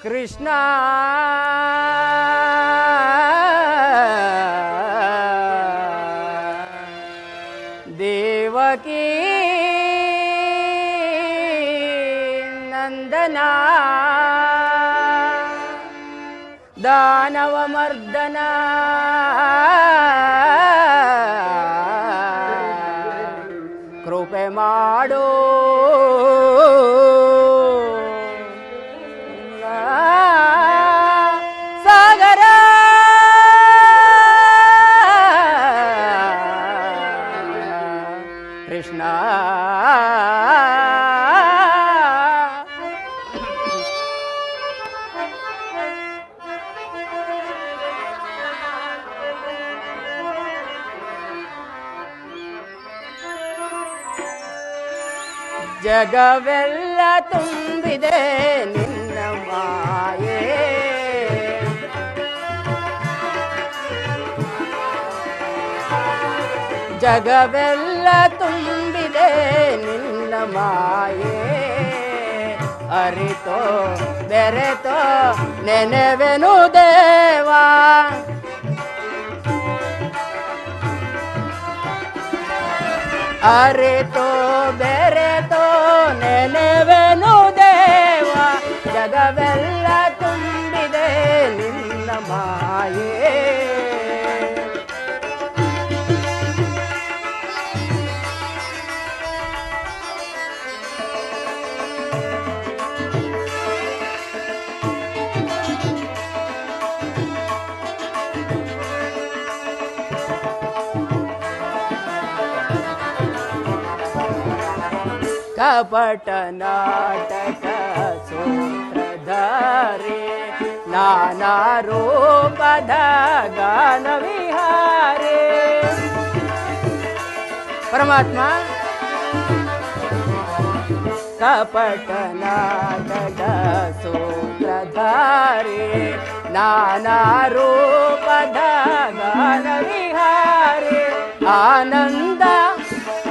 ಕೃಷ್ಣ ದೇವಕೀ ನಂದನ ದಾನವ ಮರ್ದನ ಕೃಪೆ ಮಾಡು ಸಾಗರ ಕೃಷ್ಣ ಜಗವೆಲ್ಲ ತುಂಬಿದೆ ನಿನ್ನ ಮಾಯೆ ಜಗವೆಲ್ಲ ತುಂಬಿದೆ ನಿನ್ನ ಮಾಯೆ ಅರಿತೋ ಬೆರೆತೋ ನೆನೆವೆನು ದೇವಾ ಅರಿತೋ ಬೆರೆತೋ ನೆನೆವೆನು ದೇವ ಜಗವೆಲ್ಲ ತುಂಬಿದೆ ನಿನ್ನ ಮಾಯೆ ಕಪಟ ನಾಟಕ ಸೂತ್ರಧಾರೆ ನಾನಾ ರೂಪದ ಗಾನ ವಿಹಾರೆ ಪರಮಾತ್ಮ ಕಪಟ ನಾಟಕ ಸೂತ್ರಧಾರೆ ನಾನಾ ರೂಪದ ಗಾನ ವಿಹಾರೆ ಆನಂದ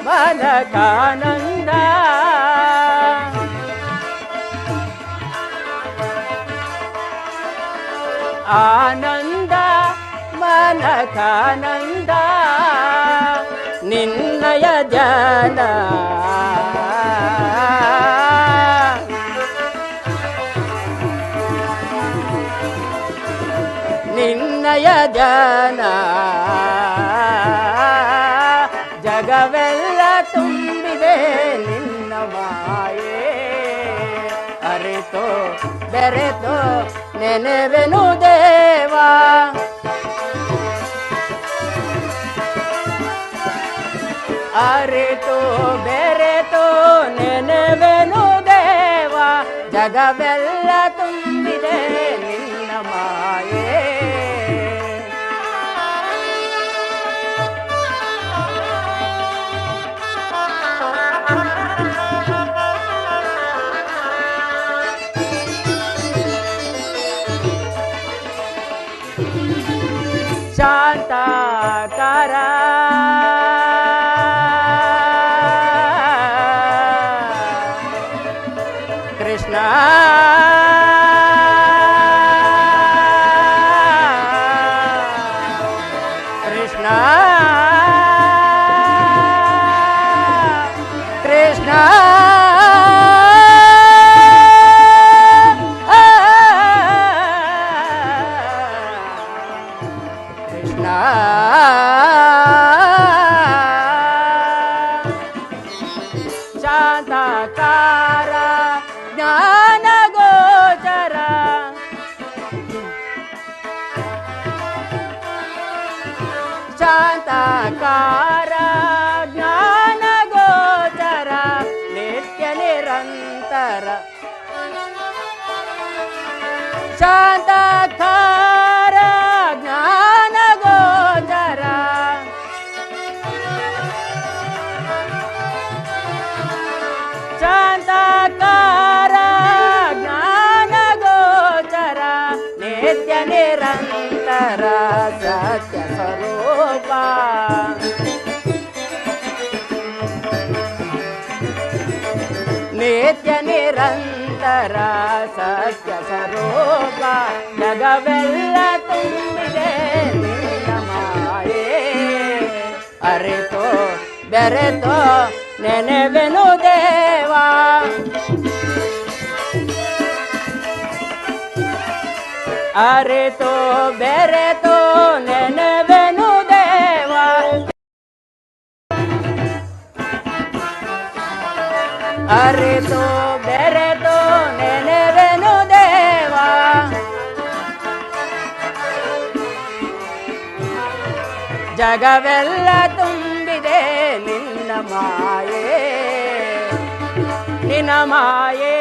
ಮನಕಾನಂದ ಆನಂದ ಮನಕಾನಂದ ನಿನ್ನಯ ಜನ ನಿನ್ನಯ ಜನ ಜಗವೆಲ್ಲ ತುಂಬಿದೆ ನಿನ್ನ ಮಾಯೆ ಅರಿತೋ ಬೆರೆತೋ ನೆನೆವೆನು ದೇವಾ ಅರಿತೋ ಬೆರೆತೋ ನೆನೆವೆನು ದೇವಾ ಜಗವೆಲ್ಲ ತುಂಬಿದೆ ನಿನ್ನ ಮಾಯೆ ಶಾಂತಾಕಾರ ಕೃಷ್ಣ ಕೃಷ್ಣ ಕೃಷ್ಣ ಶಾಂತಾಕಾರ ಜ್ಞಾನ ಗೋಚರ ಶಾಂತಾಕಾರ ಜ್ಞಾನ ಗೋಚರ ನಿತ್ಯ ನಿರಂತರ ಶಾಂತಾಕಾರ ಜ್ಞಾನ ಗೋಚರ ಶಾಂತಾಕಾರ ಜ್ಞಾನ ಗೋಚರ ನಿತ್ಯ ನಿರಂತರ ಸತ್ಯ ಸ್ವರೂಪ ನಿತ್ಯ ನಿರಂತರ ನಿರಂತರ ಸತ್ಯ ಸ್ವರೂಪ ಜಗವೆಲ್ಲ ತುಂಬಿದೆ ನಿನ್ನ ಮಾಯೆ ಅರಿತೋ ಬೆರೆತೋ ನೆನೆವೆನು ದೇವಾ ಅರಿತೋ ಬೆರೆತೋ ನೆನೆವೆನು ದೇವಾ ಅರಿತೋ ಬೆರೆತೋ ನೆನೆವೆನು ದೇವಾ ಜಗವೆಲ್ಲ ತುಂಬಿದೆ ನಿನ್ನ ಮಾಯೆ ನಿನ್ನ ಮಾಯೆ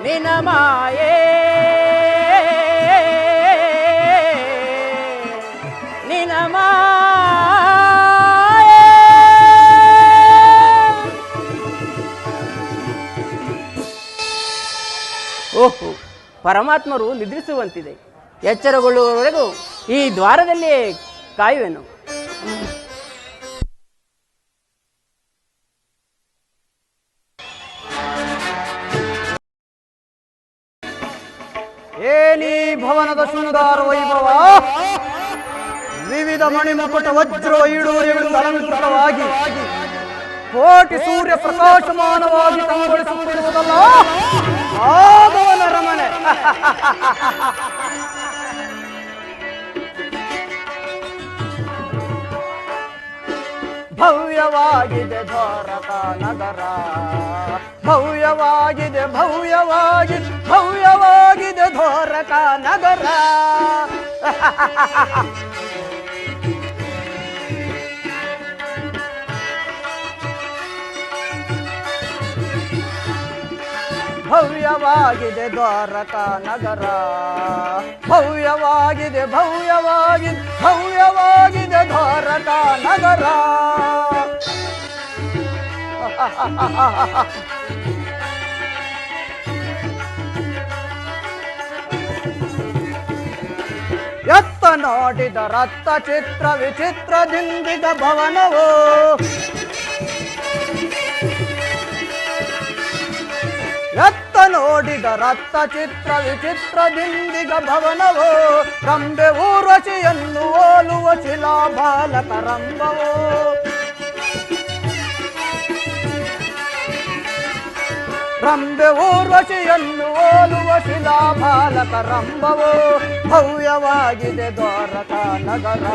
ನಿನ್ನ ಮಾಯೆ ನಿನ್ನ ಮಾಯೆ ಓಹೋ ಪರಮಾತ್ಮರು ನಿದ್ರಿಸುವಂತಿದೆ ಎಚ್ಚರಗೊಳ್ಳುವವರೆಗೂ ಈ ದ್ವಾರದಲ್ಲಿ ಕಾಯುವೆನು ಏನಿ ಭವನದ ಶೃಂಗಾರ ವೈಭವ ವಿವಿಧ ಮಣಿಮುಕುಟ ವಜ್ರ ವೈಡೂರ್ಯಗಳಿಂದ ಅಲಂಕೃತವಾಗಿ ಕೋಟಿ ಸೂರ್ಯ ಪ್ರಕಾಶಮಾನವಾಗಿ ಕಂಗೊಳಿಸುತ್ತಿರುವುದಲ್ಲ ಮಾಧವನ ರಮಣೆ ಭವ್ಯವಾಗಿದೆ ದ್ವಾರಕ ನಗರ ಭವ್ಯವಾಗಿದೆ ಭವ್ಯವಾಗಿದೆ ಭವ್ಯವಾಗಿದೆ ದ್ವಾರಕ ನಗರ ಭವ್ಯವಾಗಿದೆ ದ್ವಾರಕ ನಗರ ಭವ್ಯವಾಗಿದೆ ಭವ್ಯವಾಗಿದೆ ಭವ್ಯವಾಗಿದೆ ದ್ವಾರಕ ನಗರ ಎತ್ತ ನೋಡಿದ ರಕ್ತ ಚಿತ್ರ ವಿಚಿತ್ರದಿಂದಿಗ ಭವನವೋ ಎತ್ತ ನೋಡಿದ ರಕ್ತ ಚಿತ್ರ ವಿಚಿತ್ರದಿಂದಿಗ ಭವನವೋ ರಂಬೆ ಊರ್ವಶಿಯನ್ನು ಓಲುವ ಶಿಲಾಬಾಲಕ ರಂಭವೋ ರಂಬೆ ಊರ್ವಶಿಯನ್ನು ಓಲುವ ಶಿಲಾಬಾಲಕ ರಂಭವೋ ಭವ್ಯವಾಗಿದೆ ದ್ವಾರಕ ನಗರ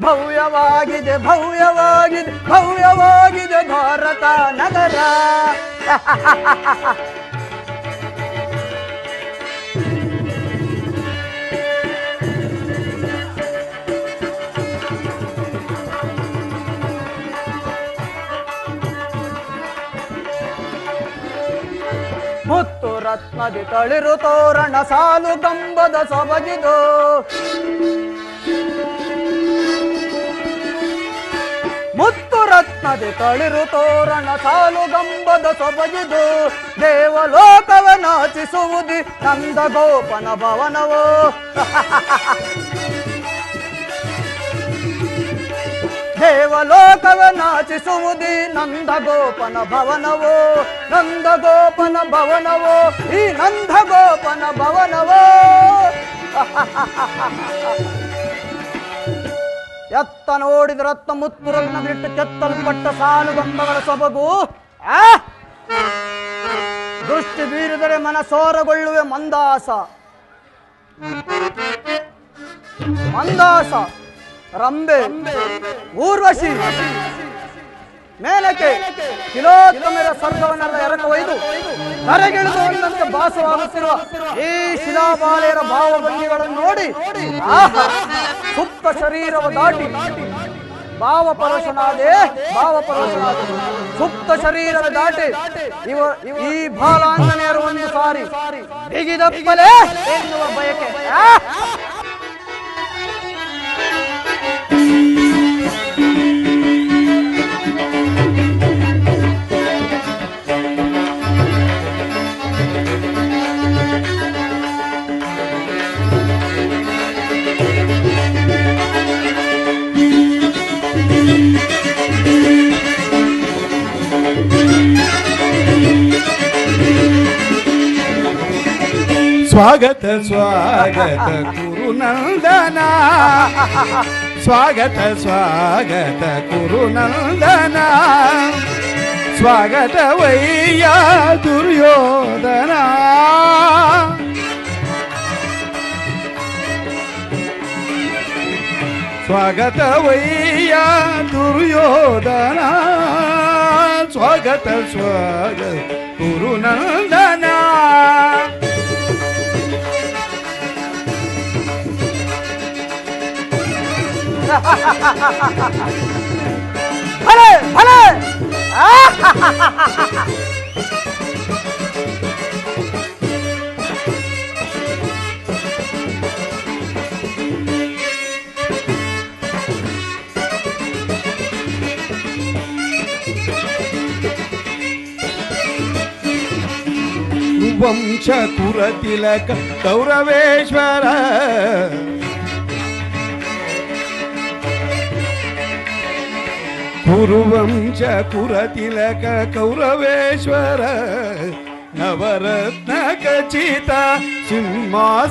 ಭವ್ಯವಾಗಿದೆ ಭವ್ಯವಾಗಿದೆ ಭವ್ಯವಾಗಿದೆ ದ್ವಾರಕ ನಗರ ಮುತ್ತು ರತ್ನದಿ ತಳಿರು ತೋರಣ ಸಾಲು ಕಂಬದ ಸೊಬಗಿದು ಮುತ್ತು ರತ್ನದಿ ತಳಿರು ತೋರಣ ಸಾಲು ಗಂಬದ ಸೊಬಗಿದು ದೇವಲೋಕವ ನಾಚಿಸುವುದಿ ನಂದ ಗೋಪನ ಭವನವೋ ದೇವಲೋಕವ ನಾಚಿಸುವುದಿ ನಂದ ಗೋಪನ ಭವನವೋ ನಂದ ಗೋಪನ ಭವನವೋ ಈ ನಂದ ಗೋಪನ ಭವನವೋ ಎತ್ತ ನೋಡಿದ ರತ್ನ ಮುತ್ತು ರತ್ನವಿಟ್ಟು ಕೆತ್ತಲ್ಪಟ್ಟ ಸಾಲುಗಂಬಗಳ ಸೊಬಗು ದೃಷ್ಟಿ ಬೀರಿದರೆ ಮನಸೋರಗೊಳ್ಳುವೆ ಮಂದಾಸ ಮಂದಾಸ ರಂಬೆ ಊರ್ವಶಿ ಮೇಲಕ್ಕೆ ಕಿಲೋತ್ತಮರ ಸ್ವರ್ಗವನ್ನೆಲ್ಲ ಎರಕವೈದು ಧರೆಗಿಳಿದು ಒಂದಂತೆ ಭಾಸವಾಗುತ್ತಿರುವ ಈ ಶಿಲಾಬಾಲೆಯರ ಭಾವಭಂಗಿಗಳನ್ನು ನೋಡಿ ಸುಪ್ತ ಶರೀರವ ದಾಟಿ ಭಾವಪರವಶನಾದೆ ಸುಪ್ತ ಶರೀರದ ದಾಟಿ ಈ ಬಾಲಾಂಜನೇಯರು ಒಂದು ಸಾರಿ ಬಿಗಿದಪ್ಪಲೇ ಎನ್ನುವ ಬಯಕೆ ಸ್ವಾಗತ ಸ್ವಾಗತ ಕುರುನಂದನ ಸ್ವಾಗತ ಸ್ವಾಗತ ಕುರುನಂದನ ಸ್ವಾಗತವಯ್ಯ ದುರ್ಯೋಧನ ಸ್ವಾಗತವಯ್ಯ ದುರ್ಯೋಧನ ಸ್ವಾಗತ ಸ್ವಾಗತ ಕುರುನಂದನ ಭಲೆ ಭಲೆ ವಂಶ ಕುರತಿಲಕ ಕೌರವೇಶ್ವರ ಕುರುವಂಶ ಕುರತಿಲಕ ಕೌರವೇಶ್ವರ ನವರತ್ನ ಖಚಿತ ಸಿಂಹಾಸನಾಧೀಶ್ವರ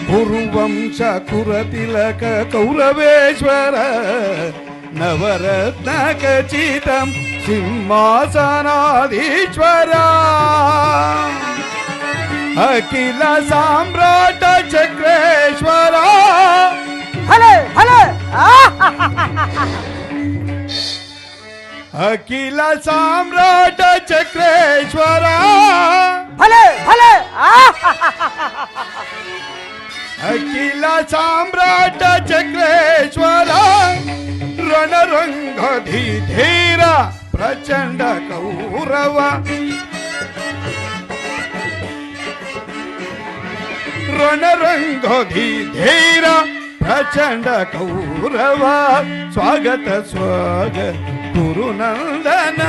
ಕುರುವಂಶ ಕುರತಿಲಕ ಕೌರವೇಶ್ವರ ನವರತ್ನ ಖಚಿತ ಸಿಂಹಾಸನಾಧೀಶ್ವರ ಅಖಿಲ ಸಾಮ್ರಾಟ ಚಕ್ರೇಶ್ವರ ಭಲೆ ಭಲೆ ಅಖಿಲ ಸಾಮ್ರಾಟ ಚಕ್ರೇಶ್ವರ ಭಲೆ ಭಲೆ ಅಖಿಲ ಸಾಮ್ರಾಟ ಚಕ್ರೇಶ್ವರ ರಣರಂಗಧಿ ಧೀರ ಪ್ರಚಂಡ ಕೌರವ ರಣರಂಗಧಿ ಧೀರ ಪ್ರಚಂಡ ಕೌರವ ಸ್ವಾಗತ ಸ್ವಾಗತ ಕುರುನಂದನ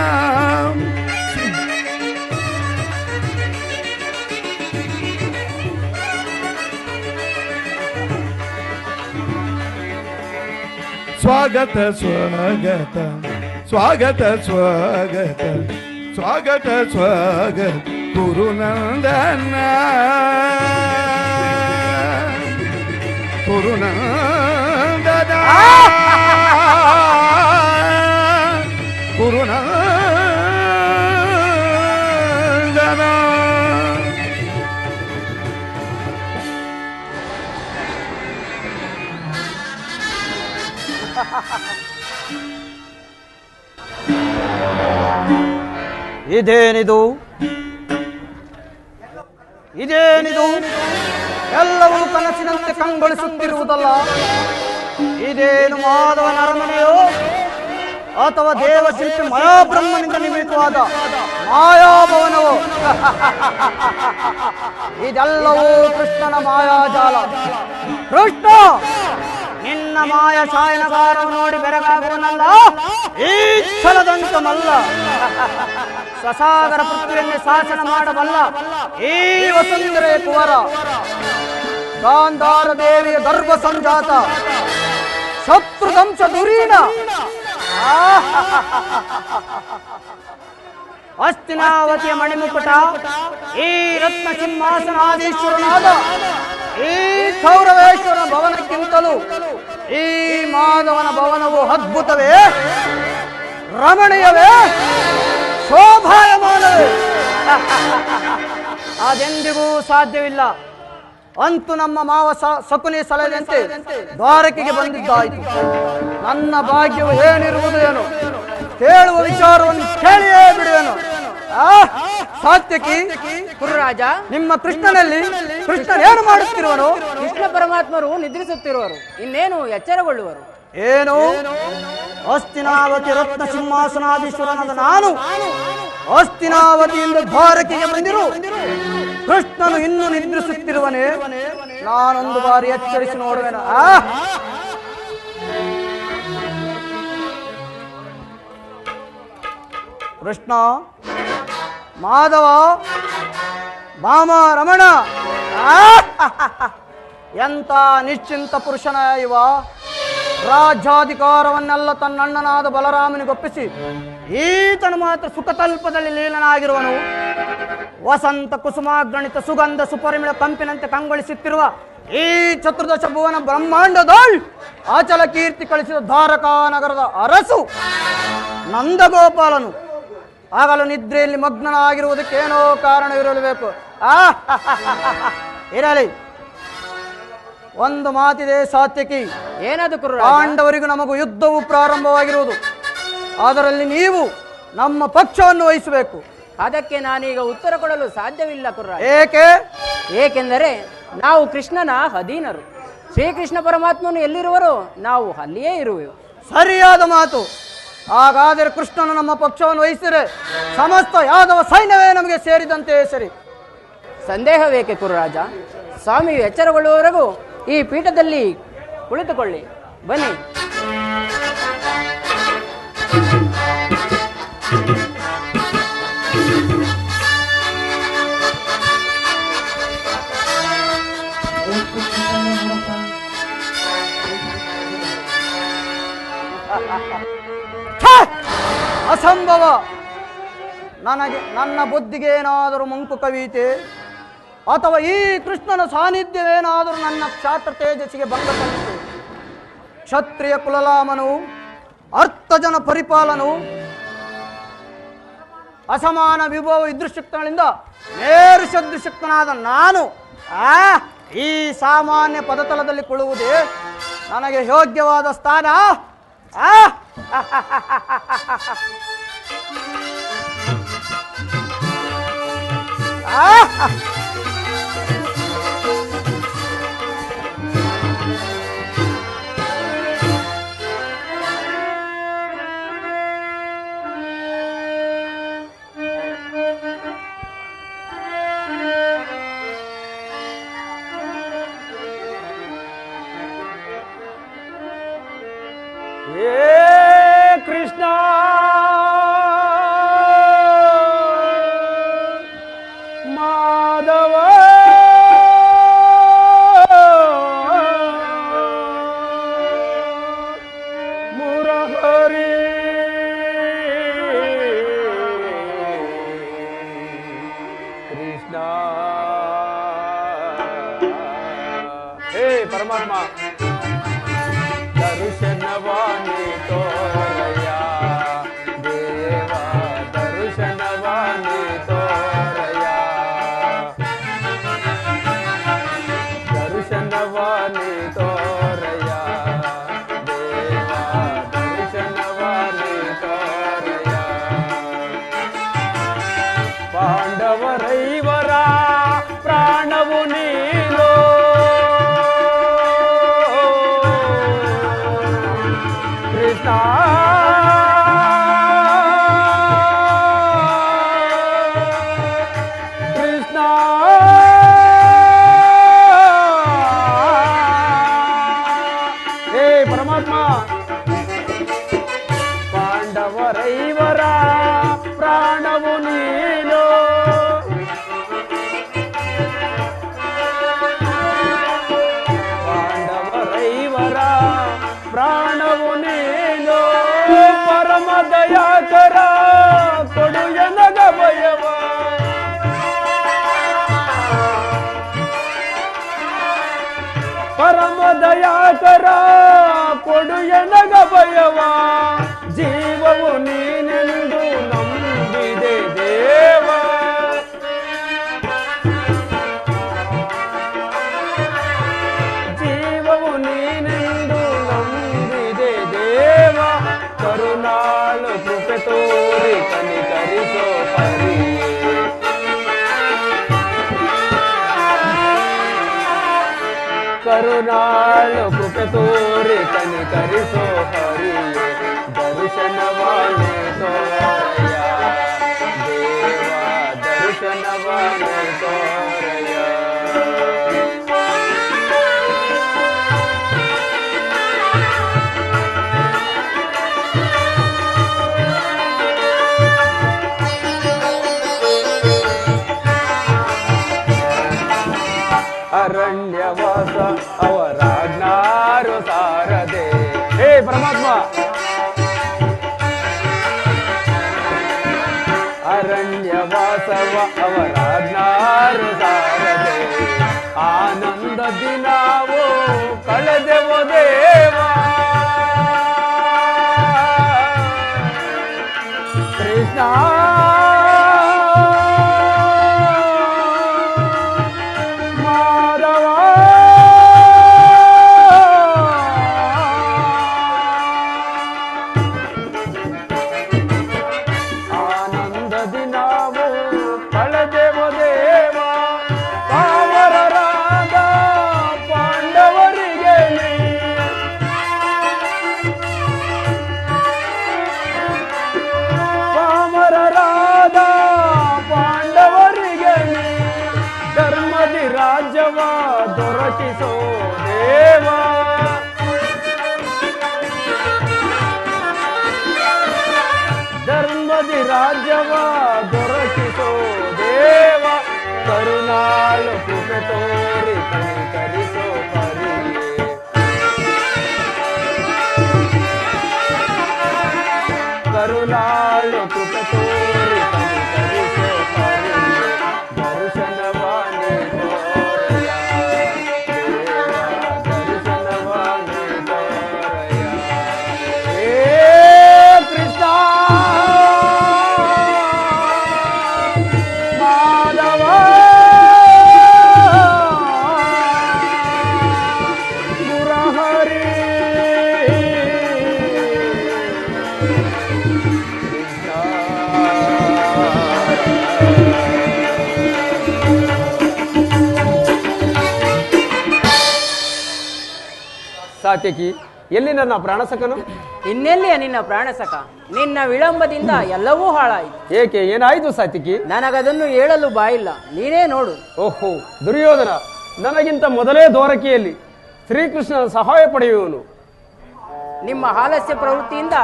ಸ್ವಾಗತ ಸ್ವಾಗತ ಸ್ವಾಗತ ಸ್ವಾಗತ ಸ್ವಾಗತ ಸ್ವಾಗತ ಕುರುನಂದನ ಕುರುನಂದನ ಕುರುನಂದನ ಇದೇನಿದು ಇದೇನಿದು ಎಲ್ಲವೂ ಕನಸಿನಂತೆ ಕಂಗೊಳಿಸುತ್ತಿರುವುದಲ್ಲ. ಇದೇನು ಮಾಧವನ ಅರಮನೆಯೋ ಅಥವಾ ದೇವಶಿಲ್ಪಿ ಮಯಾಬ್ರಹ್ಮನಿಂದ ನಿರ್ಮಿತವಾದ ಮಾಯಾಭವನವೋ? ಇದೆಲ್ಲವೂ ಕೃಷ್ಣನ ಮಾಯಾಜಾಲ. ಕೃಷ್ಣ, ನಿನ್ನ ಮಾಯ ಶಾಯನಗಾರವು ನೋಡಿ ಬೆರಗಾಗುವನಲ್ಲ, ಈ ಛಲದಂತಮಲ್ಲ. ಸ್ವಸಾಗರ ಪೃಥ್ವಿಯಲ್ಲಿ ಶಾಸನ ಮಾಡಬಲ್ಲ ಈ ವಸುಂಧರೆ ಕುವರ, ಗಾಂಧಾರ ದೇವಿಯ ಗರ್ಭ ಸಂಜಾತ, ಶತ್ರುದಂಶ ದುರೀಣ, ಹಸ್ತಿನಾವತಿಯ ಮಣಿಮುಕುಟ, ಈ ರತ್ನ ಸಿಂಹಾಸನಾಧೀಶ್ವರನಾದ ಈ ಕೌರವೇಶ್ವರನ ಭವನಕ್ಕಿಂತಲೂ ಈ ಮಾಧವನ ಭವನವು ಅದ್ಭುತವೇ, ರಮಣೀಯವೇ, ಶೋಭಾಯಮಾನವೇ? ಅದೆಂದಿಗೂ ಸಾಧ್ಯವಿಲ್ಲ. ಅಂತೂ ನಮ್ಮ ಮಾವ ಶಕುನಿ ಸಲಹೆಯಂತೆ ದ್ವಾರಕೆಗೆ ಬಂದಿದ್ದಾಯಿತು. ನನ್ನ ಭಾಗ್ಯವು ಏನಿರುವುದು ಏನು, ಕೇಳುವ ವಿಚಾರವನ್ನು ಕೇಳಿಯೇ ಬಿಡುವೆನು. ಸಾತ್ಯಕಿ, ಕುರುರಾಜ, ನಿಮ್ಮ ಕೃಷ್ಣನಲ್ಲಿ ಕೃಷ್ಣನೇನು ಮಾಡುತ್ತಿರುವನು? ಕೃಷ್ಣ ಪರಮಾತ್ಮರು ನಿದ್ರಿಸುತ್ತಿರುವರು, ಇನ್ನೇನು ಎಚ್ಚರಗೊಳ್ಳುವರು? ಏನು? ಹಸ್ತಿನಾವತಿ ರತ್ನ ಸಿಂಹಾಸನಾಧೀಶ್ವರನಾದ ನಾನು ಹಸ್ತಿನಾವತಿಯಿಂದ ದ್ವಾರಕೆಗೆ ಬಂದಿರು ಕೃಷ್ಣನು ಇನ್ನೂ ನಿದ್ರಿಸುತ್ತಿರುವನೇ? ನಾನೊಂದು ಬಾರಿ ಎಚ್ಚರಿಸಿ ನೋಡುವೆನ. ಕೃಷ್ಣ, ಮಾಧವ, ಭಾಮ, ರಮಣ, ಎಂತ ನಿಶ್ಚಿಂತ ಪುರುಷನ ಇವ. ರಾಜ್ಯಾಧಿಕಾರವನ್ನೆಲ್ಲ ತನ್ನಣ್ಣನಾದ ಬಲರಾಮನಿಗೊಪ್ಪಿಸಿ ಈತನು ಮಾತ್ರ ಸುಖತಲ್ಪದಲ್ಲಿ ಲೀಲನಾಗಿರುವನು. ವಸಂತ ಕುಸುಮಾಗ್ರಣಿತ ಸುಗಂಧ ಸುಪರಿಮಳ ಕಂಪಿನಂತೆ ಕಂಗೊಳಿಸುತ್ತಿರುವ ಈ ಚತುರ್ದಶ ಭುವನ ಬ್ರಹ್ಮಾಂಡದ ಅಚಲ ಕೀರ್ತಿ ಕಳಿಸಿದ ದ್ವಾರಕಾ ನಗರದ ಅರಸು ನಂದಗೋಪಾಲನು ಆಗಲು ನಿದ್ರೆಯಲ್ಲಿ ಮಗ್ನನಾಗಿರುವುದಕ್ಕೇನೋ ಕಾರಣವಿರಲೇಬೇಕು. ಇರಲಿ, ಒಂದು ಮಾತಿದೆ ಸಾತ್ವಿಕಿ. ಏನದು ಕುರುರಾಜ? ಪಾಂಡವರಿಗೂ ನಮಗೂ ಯುದ್ಧವು ಪ್ರಾರಂಭವಾಗಿರುವುದು. ಅದರಲ್ಲಿ ನೀವು ನಮ್ಮ ಪಕ್ಷವನ್ನು ವಹಿಸಬೇಕು. ಅದಕ್ಕೆ ನಾನೀಗ ಉತ್ತರ ಕೊಡಲು ಸಾಧ್ಯವಿಲ್ಲ ಕುರುರಾಜ. ಏಕೆ? ಏಕೆಂದರೆ ನಾವು ಕೃಷ್ಣನ ಅಧೀನರು. ಶ್ರೀಕೃಷ್ಣ ಪರಮಾತ್ಮನು ಎಲ್ಲಿರುವರೋ ನಾವು ಅಲ್ಲಿಯೇ ಇರುವೆವು. ಸರಿಯಾದ ಮಾತು. ಹಾಗಾದರೆ ಕೃಷ್ಣನು ನಮ್ಮ ಪಕ್ಷವನ್ನು ವಹಿಸಿದರೆ ಸಮಸ್ತ ಯಾದವ ಸೈನ್ಯವೇ ನಮಗೆ ಸೇರಿದಂತೆ ಸರಿ. ಸಂದೇಹವೇಕೆ ಕುರುರಾಜ? ಸ್ವಾಮಿಯು ಎಚ್ಚರಗೊಳ್ಳುವವರೆಗೂ ಈ ಪೀಠದಲ್ಲಿ ಕುಳಿತುಕೊಳ್ಳಿ. ಬನ್ನಿ. ಅಸಂಭವ. ನನ್ನ ಬುದ್ಧಿಗೆ ಏನಾದರೂ ಮಂಕು ಕವಿತೆ ಅಥವಾ ಈ ಕೃಷ್ಣನ ಸಾನ್ನಿಧ್ಯವೇನಾದರೂ ನನ್ನ ಕ್ಷಾತ್ರ ತೇಜಸ್ಸಿಗೆ ಭಂಗ ತಂದಿತು. ಕ್ಷತ್ರಿಯ ಕುಲಲಾಮನು, ಅರ್ಥಜನ ಪರಿಪಾಲನು, ಅಸಮಾನ ವಿಭವ ವಿದೃಶಕ್ತಗಳಿಂದ ಮೇರು ಸದೃಶಕ್ತನಾದ ನಾನು ಈ ಸಾಮಾನ್ಯ ಪದತಲದಲ್ಲಿ ಕೊಡುವುದೇ ನನಗೆ ಯೋಗ್ಯವಾದ ಸ್ಥಾನ? ಕೃಷ್ಣ ಮಾಧವ ಮುರಹರಿ ಕೃಷ್ಣ. ಹೇ ಪರಮಾತ್ಮ, ದರ್ಶನವಾಣಿ ತೋರಯ ದೇವ, ದರ್ಶನವಾಣಿ ತೋರಯ, ದರ್ಶನವಾಣಿ ತೋರಯ ದೇವ, ದರ್ಶನವಾಣಿ ತೋರಯ. ಪಾಂಡವರೈವರ ಪ್ರಾಣವು ನೀನು ಕೃಷ್ಣ. ಕೃಷ್ಣ ಹೇ ಪರಮಾತ್ಮ, ಪಾಂಡವರೈವರ ಪ್ರಾಣವು ನೀನು, ಪಾಂಡವರೈವರ ಪ್ರಾಣವು ನೀನು. ಪರಮ ದಯಾಕರ ಕೊಡು ಎನಗ ಭಯವ, ಪರಮ ದಯಾಕರ ಕೊಡು ಎನಗ ಭಯವ. ಜೀವವು ನೀನೆಂದು ನಂಬಿದೆ ದೇವ, ಜೀವವು ನೀನೆಂದು ನಂಬಿದೆ ದೇವ. ಕರುಣಾಳು ಕೃಪೆ ತೋರಿ ಕನಿಕರಿಸೋ ಹರಿಯೇ, ಕರುಣಾಳು ಕೃಪೆ ತೋರಿ ಕನಿಕರಿಸೋ ಹರಿಯೇ. ದರ್ಶನವಾಣಿ ತೋರಯ ದೇವ, ದರ್ಶನವಾಣಿ ತೋರಯ. ಅರಣ್ಯವಾಸ ಅವರಾಜ್ಞಾರು ಸಾರದೆ, ಅವರಾಜ್ಞಾರು ಸಾರದೆ ಆನಂದದಿ ನಾವು ಕಳೆದೆವು ದೇವ. ಕೃಷ್ಣ ಮಾಧವ ಆನಂದದಿ ನಾವು ಕಳೆದೆವು ದೇವ. ಪಾಮರರಾದ ಪಾಂಡವರಿಗೆ ಪಾಮರರಾದ ಪಾಂಡವರಿಗೆ ಧರ್ಮದಿ ರಾಜ್ಯವ ದೊರಕಿಸೋ ದೇವ. ಧರ್ಮದಿ ರಾಜ್ಯವ ದೊರಕಿಸೋ ದೇವ. ಕರುಣಾಳು ಕೃಪೆ ತೋರಿ ಕನಿಕರಿಸೋ ಹರಿಯೇ. ಕರುಣಾಳು ಕೃಪೆ ತೋರಿ ಕನಿಕರಿಸೋ ಹರಿಯೇ. ದರ್ಶನವಾಣಿ ತೋರಯ ದೇವ, ದರ್ಶನವಾಣಿ ತೋರಯ. ಹೇ ಕೃಷ್ಣ ಮಾಧವ ಮುರಹರಿ ಸಾತ್ಯಕಿ, ಎಲ್ಲಿ ನನ್ನ ಪ್ರಾಣಸಕನು? ಇನ್ನೆಲ್ಲಿಯ ನಿನ್ನ ಪ್ರಾಣಸಕ? ನಿನ್ನ ವಿಳಂಬದಿಂದ ಎಲ್ಲವೂ ಹಾಳಾಯಿತು. ಏಕೆ, ಏನಾಯಿತು ಸಾತ್ಯಕಿ? ನನಗದನ್ನು ಹೇಳಲು ಬಾಯಿಲ್ಲ, ನೀನೇ ನೋಡು. ಓಹೋ, ದುರ್ಯೋಧನ ನನಗಿಂತ ಮೊದಲೇ ದ್ವಾರಕೆಯಲ್ಲಿ ಶ್ರೀಕೃಷ್ಣನ ಸಹಾಯ ಪಡೆಯುವನು. ನಿಮ್ಮ ಆಲಸ್ಯ ಪ್ರವೃತ್ತಿಯಿಂದ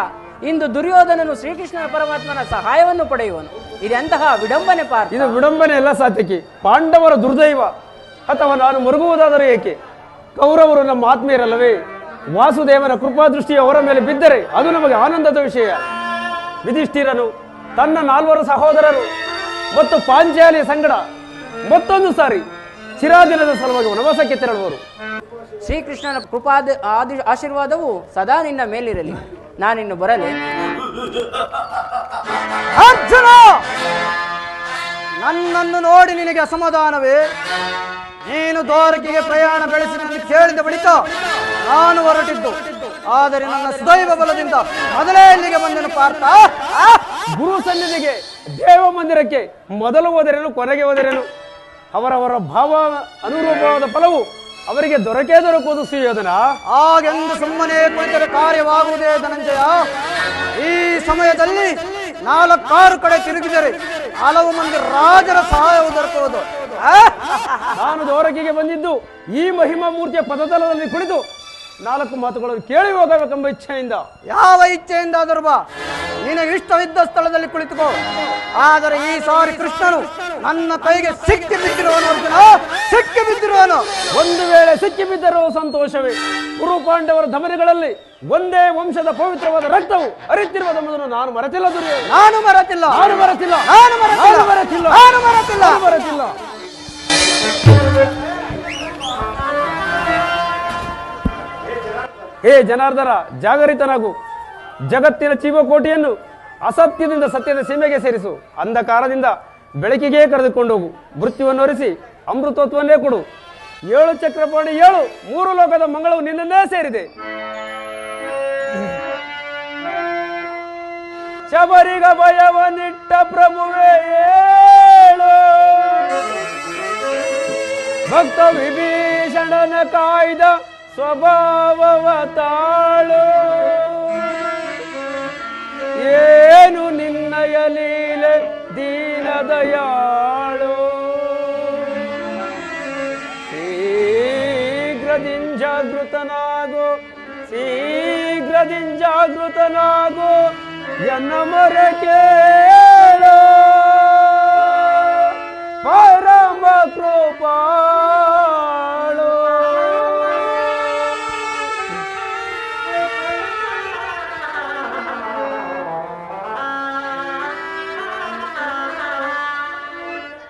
ಇಂದು ದುರ್ಯೋಧನನು ಶ್ರೀಕೃಷ್ಣನ ಪರಮಾತ್ಮನ ಸಹಾಯವನ್ನು ಪಡೆಯುವನು. ಇದೆಂತಹ ವಿಡಂಬನೆ ಪಾರ್ಥ. ಇದು ವಿಡಂಬನೆ ಎಲ್ಲ ಸಾತ್ಯಕಿ, ಪಾಂಡವರ ದುರ್ದೈವ. ಅಥವಾ ನಾನು ಮರುಗುವುದಾದರೆ ಏಕೆ? ಕೌರವರು ನಮ್ಮ ಆತ್ಮೀಯರಲ್ಲವೇ? ವಾಸುದೇವನ ಕೃಪಾದೃಷ್ಟಿಯು ಅವರ ಮೇಲೆ ಬಿದ್ದರೆ ಅದು ನಮಗೆ ಆನಂದದ ವಿಷಯ. ಯುಧಿಷ್ಠಿರನು ತನ್ನ 4 ಸಹೋದರರು ಮತ್ತು ಪಾಂಚಾಲಿಯ ಸಂಗಡ ಮತ್ತೊಂದು ಸಾರಿ ಚಿರಾದಿನದ ಸಲುವಾಗಿ ವನವಾಸಕ್ಕೆ ತೆರಳುವರು. ಶ್ರೀಕೃಷ್ಣನ ಆಶೀರ್ವಾದವು ಸದಾ ನಿನ್ನ ಮೇಲಿರಲಿ. ನಾನಿನ್ನು ಬರಲೆ. ಅರ್ಜುನ, ನನ್ನನ್ನು ನೋಡಿ ನಿನಗೆ ಅಸಮಾಧಾನವೇ? ನೀನು ದ್ವಾರಕೆಗೆ ಪ್ರಯಾಣ ಬೆಳೆಸಿದ ಕೇಳಿದ ಬಳಿಕ ನಾನು ಹೊರಟಿದ್ದು. ಆದರೆ ನನ್ನ ಸುದೈವ ಬಲದಿಂದ ಮೊದಲೇ ಇಲ್ಲಿಗೆ ಬಂದೆನು ಪಾರ್ಥ. ಗುರು ಸನ್ನಿಧಿಗೆ, ದೇವ ಮಂದಿರಕ್ಕೆ ಮೊದಲು ಹೋದರೇನು ಕೊನೆಗೆ ಹೋದರೇನು? ಅವರವರ ಭಾವ ಅನುರೂಪವಾದ ಫಲವು ಅವರಿಗೆ ದೊರಕುವುದು ಸುಯೋಧನ. ಹಾಗೆಂದು ಸುಮ್ಮನೆ ಕುಳಿತರೆ ಕಾರ್ಯವಾಗುವುದೇ ಧನಂಜಯ. ಈ ಸಮಯದಲ್ಲಿ 4-6 ಕಡೆ ತಿರುಗಿದರೆ ಹಲವು ಮಂದಿ ರಾಜರ ಸಹಾಯವು ದೊರಕುವುದು. ನಾನು ದ್ವಾರಕೆಗೆ ಬಂದಿದ್ದು ಈ ಮಹಿಮಾ ಮೂರ್ತಿಯ ಪದತಲದಲ್ಲಿ ಕುಳಿತು 4 ಮಾತುಗಳನ್ನು ಕೇಳಿ ಹೋಗಬೇಕೆಂಬ ಇಚ್ಛೆಯಿಂದ. ಯಾವ ಇಚ್ಛೆಯಿಂದಾದರೂ ಬಾ, ನಿನಗೆ ಇಷ್ಟವಿದ್ದ ಸ್ಥಳದಲ್ಲಿ ಕುಳಿತುಕೋ. ಆದರೆ ಈ ಸಾರಿ ಕೃಷ್ಣನು ನನ್ನ ಕೈಗೆ ಸಿಕ್ಕಿ ಬಿದ್ದಿರುವನು. ಅರ್ಜುನ, ಸಿಕ್ಕಿ ಬಿದ್ದಿರುವನು. ಒಂದು ವೇಳೆ ಸಿಕ್ಕಿ ಬಿದ್ದರೂ ಸಂತೋಷವೇ. ಕುರು ಪಾಂಡವರ ಧಮನಿಗಳಲ್ಲಿ ಒಂದೇ ವಂಶದ ಪವಿತ್ರವಾದ ರಕ್ತವು ಹರಿತಿರುವುದೆಂಬುದನ್ನು ನಾನು ಮರೆತಿಲ್ಲ. ದುರ್ಯೋಧನ, ನಾನು ಮರೆತಿಲ್ಲ. ನಾನು ಮರೆತಿಲ್ಲ. ನಾನು ಮರೆತಿಲ್ಲ. ನಾನು ಮರೆತಿಲ್ಲ. ನಾನು ಮರೆತಿಲ್ಲ. ನಾನು ಮರೆತಿಲ್ಲ. ಹೇ ಜನಾರ್ದನ, ಜಾಗರಿತನಾಗು. ಜಗತ್ತಿನ ಜೀವಕೋಟಿಯನ್ನು ಅಸತ್ಯದಿಂದ ಸತ್ಯದ ಸೀಮೆಗೆ ಸೇರಿಸು. ಅಂಧಕಾರದಿಂದ ಬೆಳಕಿಗೆ ಕರೆದುಕೊಂಡು ಹೋಗು. ಮೃತ್ಯುವನ್ನು ಒರೆಸಿ ಅಮೃತತ್ವವನ್ನೇ ಕೊಡು. 7 ಚಕ್ರಪಾಣಿ 7 3 ಲೋಕದ ಮಂಗಳವು ನಿನ್ನನ್ನೇ ಸೇರಿದೆ. ಶಬರಿಗ ಭಯವನಿಟ್ಟ ಪ್ರಭುವೇ ಏಳು. ಭಕ್ತ ವಿಭೀಷಣನ ಕಾಯ್ದ ಸ್ವಭಾವವ ತಾಳು. ಏನು ನಿನ್ನಯ ಲೀಲೆ ದೀನದಯಾಳು. ಶೀಘ್ರದಿಂಜಾಗೃತನಾಗು, ಶೀಘ್ರದಿಂಜಾಗೃತನಾಗು. ಎನ್ನ ಮೊರೆ ಕೇಳು ಪರಮ ಕೃಪಾಳು.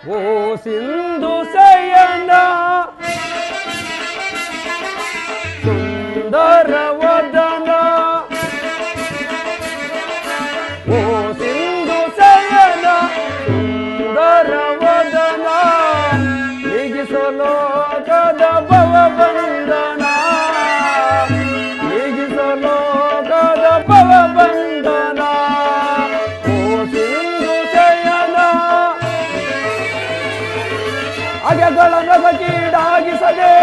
ಓ ಸಿಂಧು ಶಯನ ಸುಂದರ ವದನ ಓ ಸಿಂಧು ಶಯನ ಸುಂದರ ವದನ ನೀಗಿಸಲೋಕದ ಭವಬಂಧನ ನೀಗಿಸಲೋಕದ ಭವಬಂಧನ ಓ ಸಿಂಧು ಶಯನ ಅಗೆಗಳ ನಗಕೀಡಾಗಿಸದೆ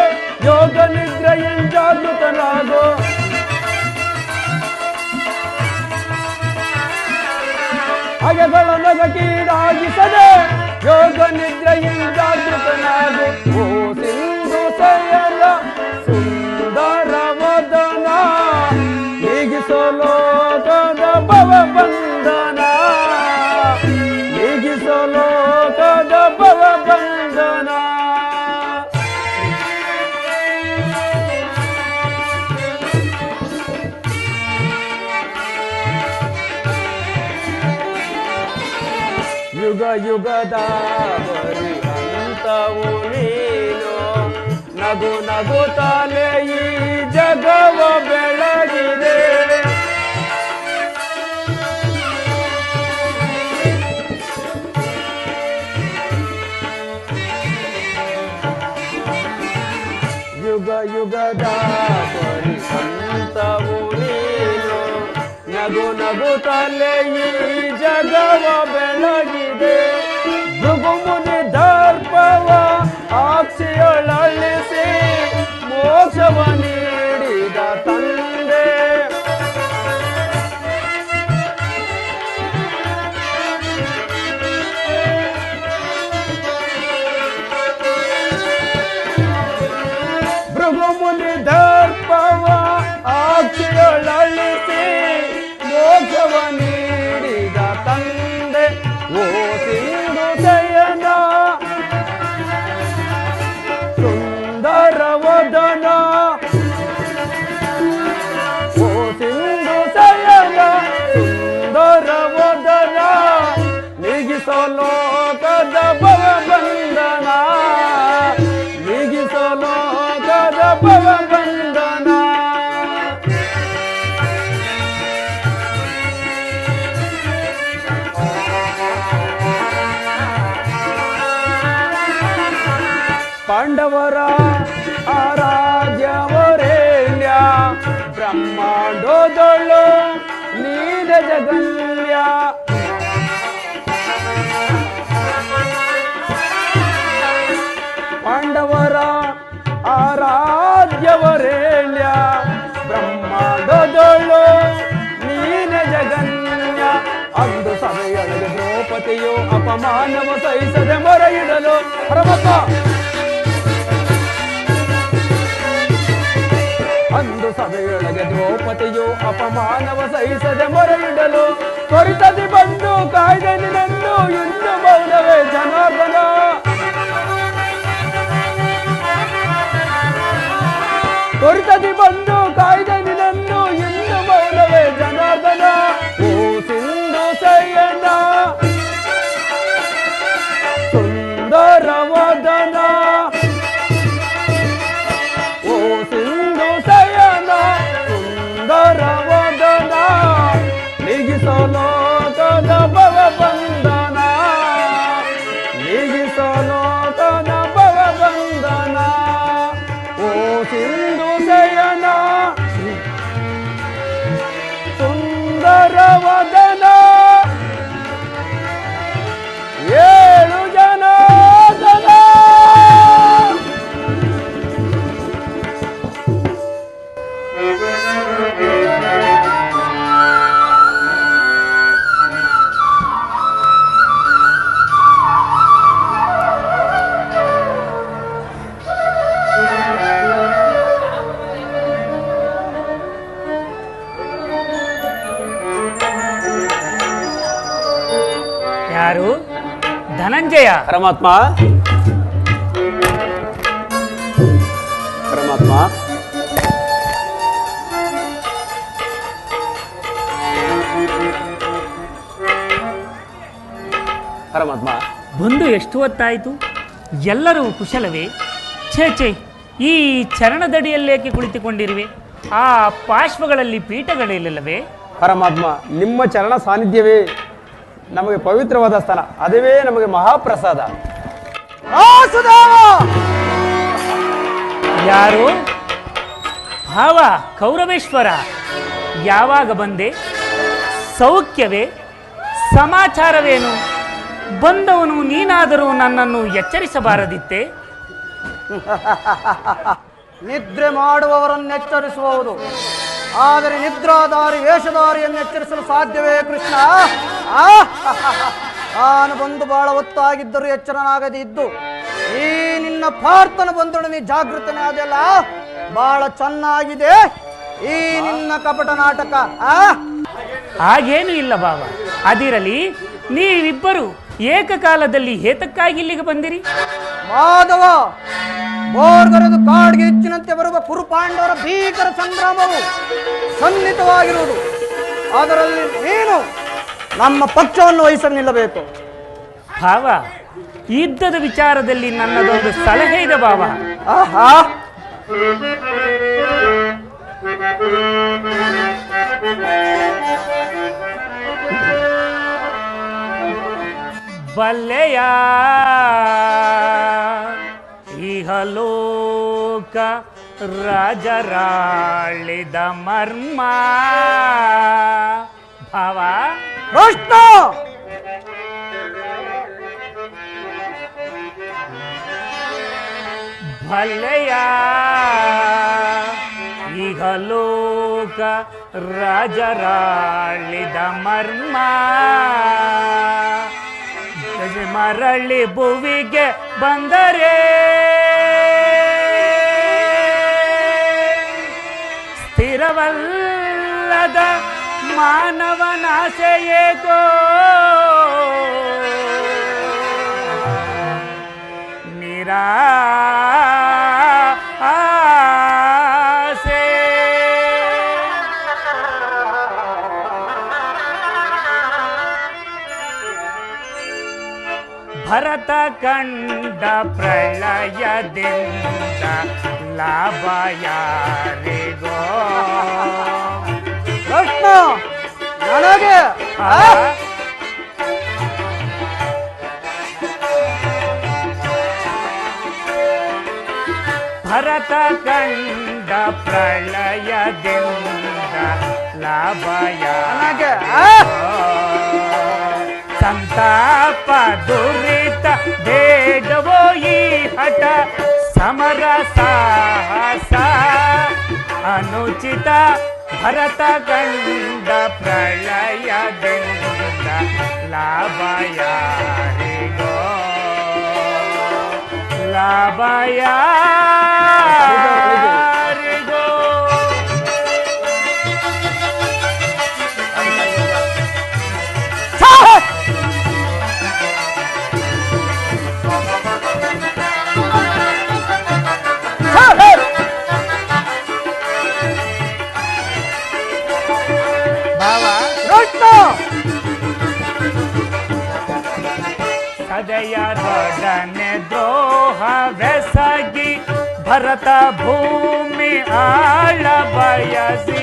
ಯೋಗ ನಿದ್ರೆಯಿಂಜಾಗೃತನಾಗೋ ಅಗೆಗಳ ನಗಕೀಡಾಗಿಸದೆ ಯೋಗ ನಿದ್ರೆಯಿಂಜಾಗೃತನಾಗೋ ಓ ಸಿಂಧು ಶಯನ ಸುಂದರ ವದನ ನೀಗಿಸಲೋಕದ ಭವಬಂಧನ ನೀಗಿಸಲೋಕದ ಭವಬಂಧನ ಯುಗ ಯುಗದ ಪರ್ಯಂತವು ನೀನು ನಗು ನಗುತ್ತಲೇ ಈ ಜಗವ ಬೆಳಗಿದೆ ಯುಗ ಯುಗದ ಪರ್ಯಂತವು ನೀನು ನಗು ನಗುತ್ತಲೇ ಈ ಜಗವ ಬೆಳಗಿದೆ ಭೃಗುಮುನಿ ದರ್ಪವ ಆಕ್ಷಿಯೊಳಳಿಸಿ ಮೋಕ್ಷವ ನೀಡಿದ ತಂದೆ ಭೃಗುಮುನಿ ದರ್ಪವ ಆಕ್ಷಿಯೊಳಳಿಸಿ ಮೋಕ್ಷವ ನೀಡಿದ ತಂದೆ ಓ ಸಿಂಧು ಶಯನ ಸುಂದರ ವದನ ಓ ಸಿಂಧು ಶಯನ ಸುಂದರ ವದನ ನೀಗಿಸಲೋಕದ ಭವಬಂಧನ ನೀಗಿಸಲೋಕದ ಭವಬಂಧನ ಪಾಂಡವರ ಆರಾಧ್ಯವರೇಣ್ಯ ಬ್ರಹ್ಮಾಂಡೋದಳು ನೀಲ ಜಗನ್ಯ ಪಾಂಡವರ ಆರಾಧ್ಯವರೇಣ್ಯ ಬ್ರಹ್ಮಾಂಡೋದಳು ನೀಲ ಜಗನ್ಯ ಅಂದು ಸಭೆಯೊಳಗೆ ದ್ರೌಪದಿಯು ಅಪಮಾನವ ಸಹಿಸದೆ ಮೊರೆಯಿಡಲು ಪರಮಪ್ಪ ಅಂದು ಸಭೆಯೊಳಗೆ ದ್ರೌಪದಿಯು ಅಪಮಾನವ ಸಹಿಸದೆ ಮೊರೆಯಿಡಲು ತ್ವರಿತದಿ ಬಂದು ಕಾಯ್ದೆ ನಿನ್ನನ್ನು ಎಂದು ಮೌನವೇ ಜನಾರ್ದನ ತ್ವರಿತದಿ ಬಂದು ಕಾಯ್ದೆ ನಿನ್ನನ್ನು ಎಂದು ಮೌನವೇ ಜನಾರ್ದನ ಓ ಸಿಂಧು ಶಯನ ಸುಂದರ ವದನ ಓ ಸಿಂಧು ಶಯನ ಸುಂದರ ವದನ ನೀಗಿಸಲೋಕದ ಭವಬಂಧನ ನೀಗಿಸಲೋಕದ ಭವಬಂಧನ ಓ ಸಿಂಧು ಶಯನ ಸುಂದರ ವದನ ಏಳು ಜನಾರ್ದನ ಯಾರು? ಧನಂಜಯ. ಪರಮಾತ್ಮ ಪರಮಾತ್ಮ ಪರಮಾತ್ಮ ಬಂದು ಎಷ್ಟು ಹೊತ್ತಾಯಿತು? ಎಲ್ಲರೂ ಕುಶಲವೇ? ಛೇ ಛೇ, ಈ ಚರಣದಡಿಯಲ್ಲೇಕೆ ಕುಳಿತುಕೊಂಡಿರುವೆ? ಆ ಪಾರ್ಶ್ವಗಳಲ್ಲಿ ಪೀಠಗಳಿಲ್ಲವೇ? ಪರಮಾತ್ಮ, ನಿಮ್ಮ ಚರಣ ಸಾನ್ನಿಧ್ಯವೇ ನಮಗೆ ಪವಿತ್ರವಾದ ಸ್ಥಳ, ಅದುವೇ ನಮಗೆ ಮಹಾಪ್ರಸಾದ. ವಾಸುದೇವ! ಯಾರು? ಭಾವ ಕೌರವೇಶ್ವರ, ಯಾವಾಗ ಬಂದೆ? ಸೌಖ್ಯವೇ? ಸಮಾಚಾರವೇನು? ಬಂದವನು ನೀನಾದರೂ ನನ್ನನ್ನು ಎಚ್ಚರಿಸಬಾರದಿತ್ತೆ? ನಿದ್ರೆ ಮಾಡುವವರನ್ನು ಎಚ್ಚರಿಸುವುದು, ಆದರೆ ನಿದ್ರಾಧಾರಿ ವೇಷಧಾರಿಯನ್ನು ಎಚ್ಚರಿಸಲು ಸಾಧ್ಯವೇ ಕೃಷ್ಣ? ನಾನು ಬಂದು ಬಹಳ ಹೊತ್ತಾಗಿದ್ದರೂ ಎಚ್ಚರನಾಗದೇ ಇದ್ದು ಈ ನಿನ್ನ ಪ್ರಾರ್ಥನೆ ಬಂದೊಡನೆ ನೀ ಜಾಗೃತನೇ ಅದೆಲ್ಲ ಬಹಳ ಚೆನ್ನಾಗಿದೆ ಈ ನಿನ್ನ ಕಪಟ ನಾಟಕ. ಹಾಗೇನು ಇಲ್ಲ ಬಾವ. ಅದಿರಲಿ, ನೀವಿಬ್ಬರು ಏಕಕಾಲದಲ್ಲಿ ಹೇತಕ್ಕಾಗಿ ಇಲ್ಲಿಗೆ ಬಂದಿರಿ? ಮಾಧವ, ಬೋರ್ಗರೆದು ಕಾಡಿಗೆ ಹೆಚ್ಚಿನಂತೆ ಬರುವ ಕುರುಪಾಂಡವರ ಭೀಕರ ಸಂಗ್ರಾಮವು ಸನ್ನಿಹಿತವಾಗಿರುವುದು. ಅದರಲ್ಲಿ ನೀನು ನಮ್ಮ ಪಕ್ಷವನ್ನು ವಹಿಸಲು ನಿಲ್ಲಬೇಕು. ಭಾವ, ಯುದ್ಧದ ವಿಚಾರದಲ್ಲಿ ನನ್ನದೊಂದು ಸಲಹೆ ಇದೆ ಭಾವ. ಆಹಾ, ಬಲ್ಲೆಯ ಇಹಲೋಕ ರಾಜರಾಳಿದ ಮರ್ಮ. ಭಾವ, ಕೃಷ್ಣ! ಭಲ್ಲೆಯ ಇಹಲೋಕ ರಾಜರಾಳಿದ ಮರ್ಮ. ಮರಳಿ ಭುವಿಗೆ ಬಂದರೆ ಸ್ಥಿರವಲ್ಲದ ಮಾನವನಾಸೆಯೇತೋ ನಿರಾಸೆ. ಭರತ ಕಂಡ ಪ್ರಳಯದಿಂದ ಲಾಭ ಯಾರಿಗೋ? ಕೃಷ್ಣ, ನನಗೆ ಭರತ ಕಂಡ ಪ್ರಳಯದಿಂದ ಲಾಭ ನನಗೆ ಸಂತಾಪ ದುರಿತ ಬೇಡವೋ ಈ ಹಠ ಸಮರ ಸಾಹಸ ಅನುಚಿತ. ಭರತ ಕಂಡ ಪ್ರಳಯದಿಂದ ಲಾಭ ಯಾರಿಗೋ? ಲಾಭ ಯಾರಿಗೋ? ಸದೆಯರೊಡನೆ ದ್ರೋಹವೆಸಗಿ ಭರತ ಭೂಮಿ ಆಳ ಬಯಸಿ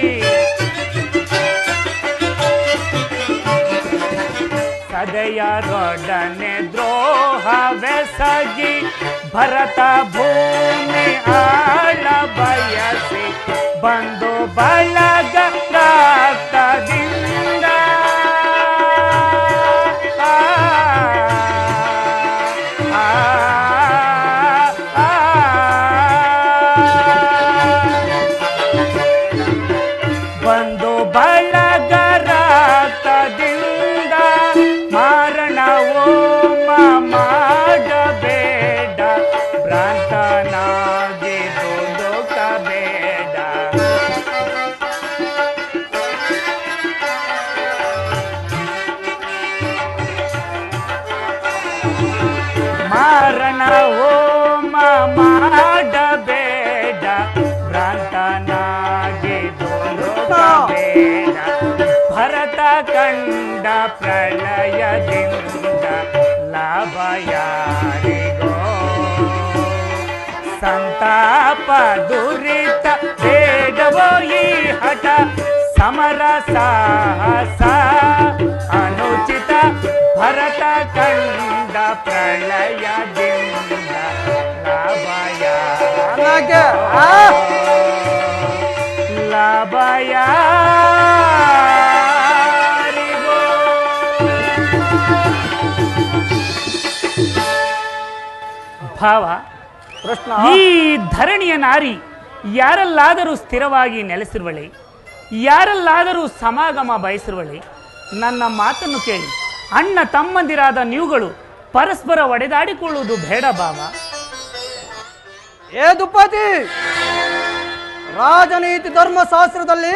ಸದೆಯರೊಡನೆ ದ್ರೋಹವೆಸಗಿ ಭರತ ಭೂಮಿ ಆಳ ಬಯಸಿ ಬಂದು ಬಳಗ ರಕ್ತದಿಂದ ಬಂದು ಬಳಗ ರಕ್ತದಿಂದ ಮಾರಣವೋ ಮಾಡಬೇಡ ಭ್ರಾಂತನಾಗಿ ದುಡುಕಬೇಡ. ಮಾರಣವೋ ಮಾಡಬೇಡ ಭ್ರಾಂತನಾಗಿ ದುಡುಕಬೇಡ. ಭರತ ಕಂಡ ಪ್ರಳಯದಿಂದ ಲಾಭ ಯಾರಿಗೋ ಸಂತಾಪ ದುರಿತ ಬೇಡವೋ ಈ ಹಠ ಸಮರ ಸಾಹಸ ಅನುಚಿತ ಭರತ ಕಂಡ ಪ್ರಳಯದಿಂದ ಲಾಭ ಲಾಭ ಯಾರಿಗೋ ಭಾವ ಕೃಷ್ಣ, ಈ ಧರಣಿಯ ನಾರಿ ಯಾರಲ್ಲಾದರೂ ಸ್ಥಿರವಾಗಿ ನೆಲೆಸಿರುವಳೆ, ಯಾರಲ್ಲಾದರೂ ಸಮಾಗಮ ಬಯಸಿರುವಳೆ. ನನ್ನ ಮಾತನ್ನು ಕೇಳಿ ಅಣ್ಣ ತಮ್ಮಂದಿರಾದ ನೀವುಗಳು ಪರಸ್ಪರ ಒಡೆದಾಡಿಕೊಳ್ಳುವುದು ಬೇಡ ಭಾವ. ಏ ದುಪ್ಪತಿ, ರಾಜನೀತಿ ಧರ್ಮಶಾಸ್ತ್ರದಲ್ಲಿ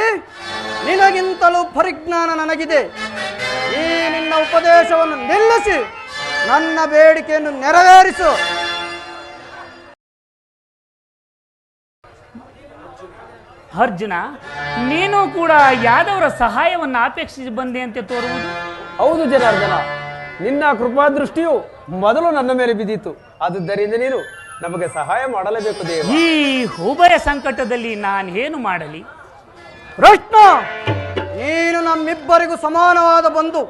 ನಿನಗಿಂತಲೂ ಪರಿಜ್ಞಾನ ನನಗಿದೆ. ಈ ನಿನ್ನ ಉಪದೇಶವನ್ನು ನಿಲ್ಲಿಸಿ ನನ್ನ ಬೇಡಿಕೆಯನ್ನು ನೆರವೇರಿಸು. ಅರ್ಜುನ, ನೀನು ಕೂಡ ಯಾದವರ ಸಹಾಯವನ್ನು ಅಪೇಕ್ಷಿಸಿ ಬಂದೆ ಅಂತ ತೋರುವುದು. ಹೌದು ಜನಾರ್ದನ, ನಿನ್ನ ಕೃಪಾದೃಷ್ಟಿಯು ಮೊದಲು ನನ್ನ ಮೇಲೆ ಬಿದ್ದಿತು. ಆದುದರಿಂದ ನೀನು ನಮಗೆ ಸಹಾಯ ಮಾಡಲೇಬೇಕು ದೇವ. ಈ ಉಭಯ ಸಂಕಟದಲ್ಲಿ ನಾನು ಏನು ಮಾಡಲಿ? ಕೃಷ್ಣ, ನೀನು ನಮ್ಮಿಬ್ಬರಿಗೂ ಸಮಾನವಾದ ಬಂಧು.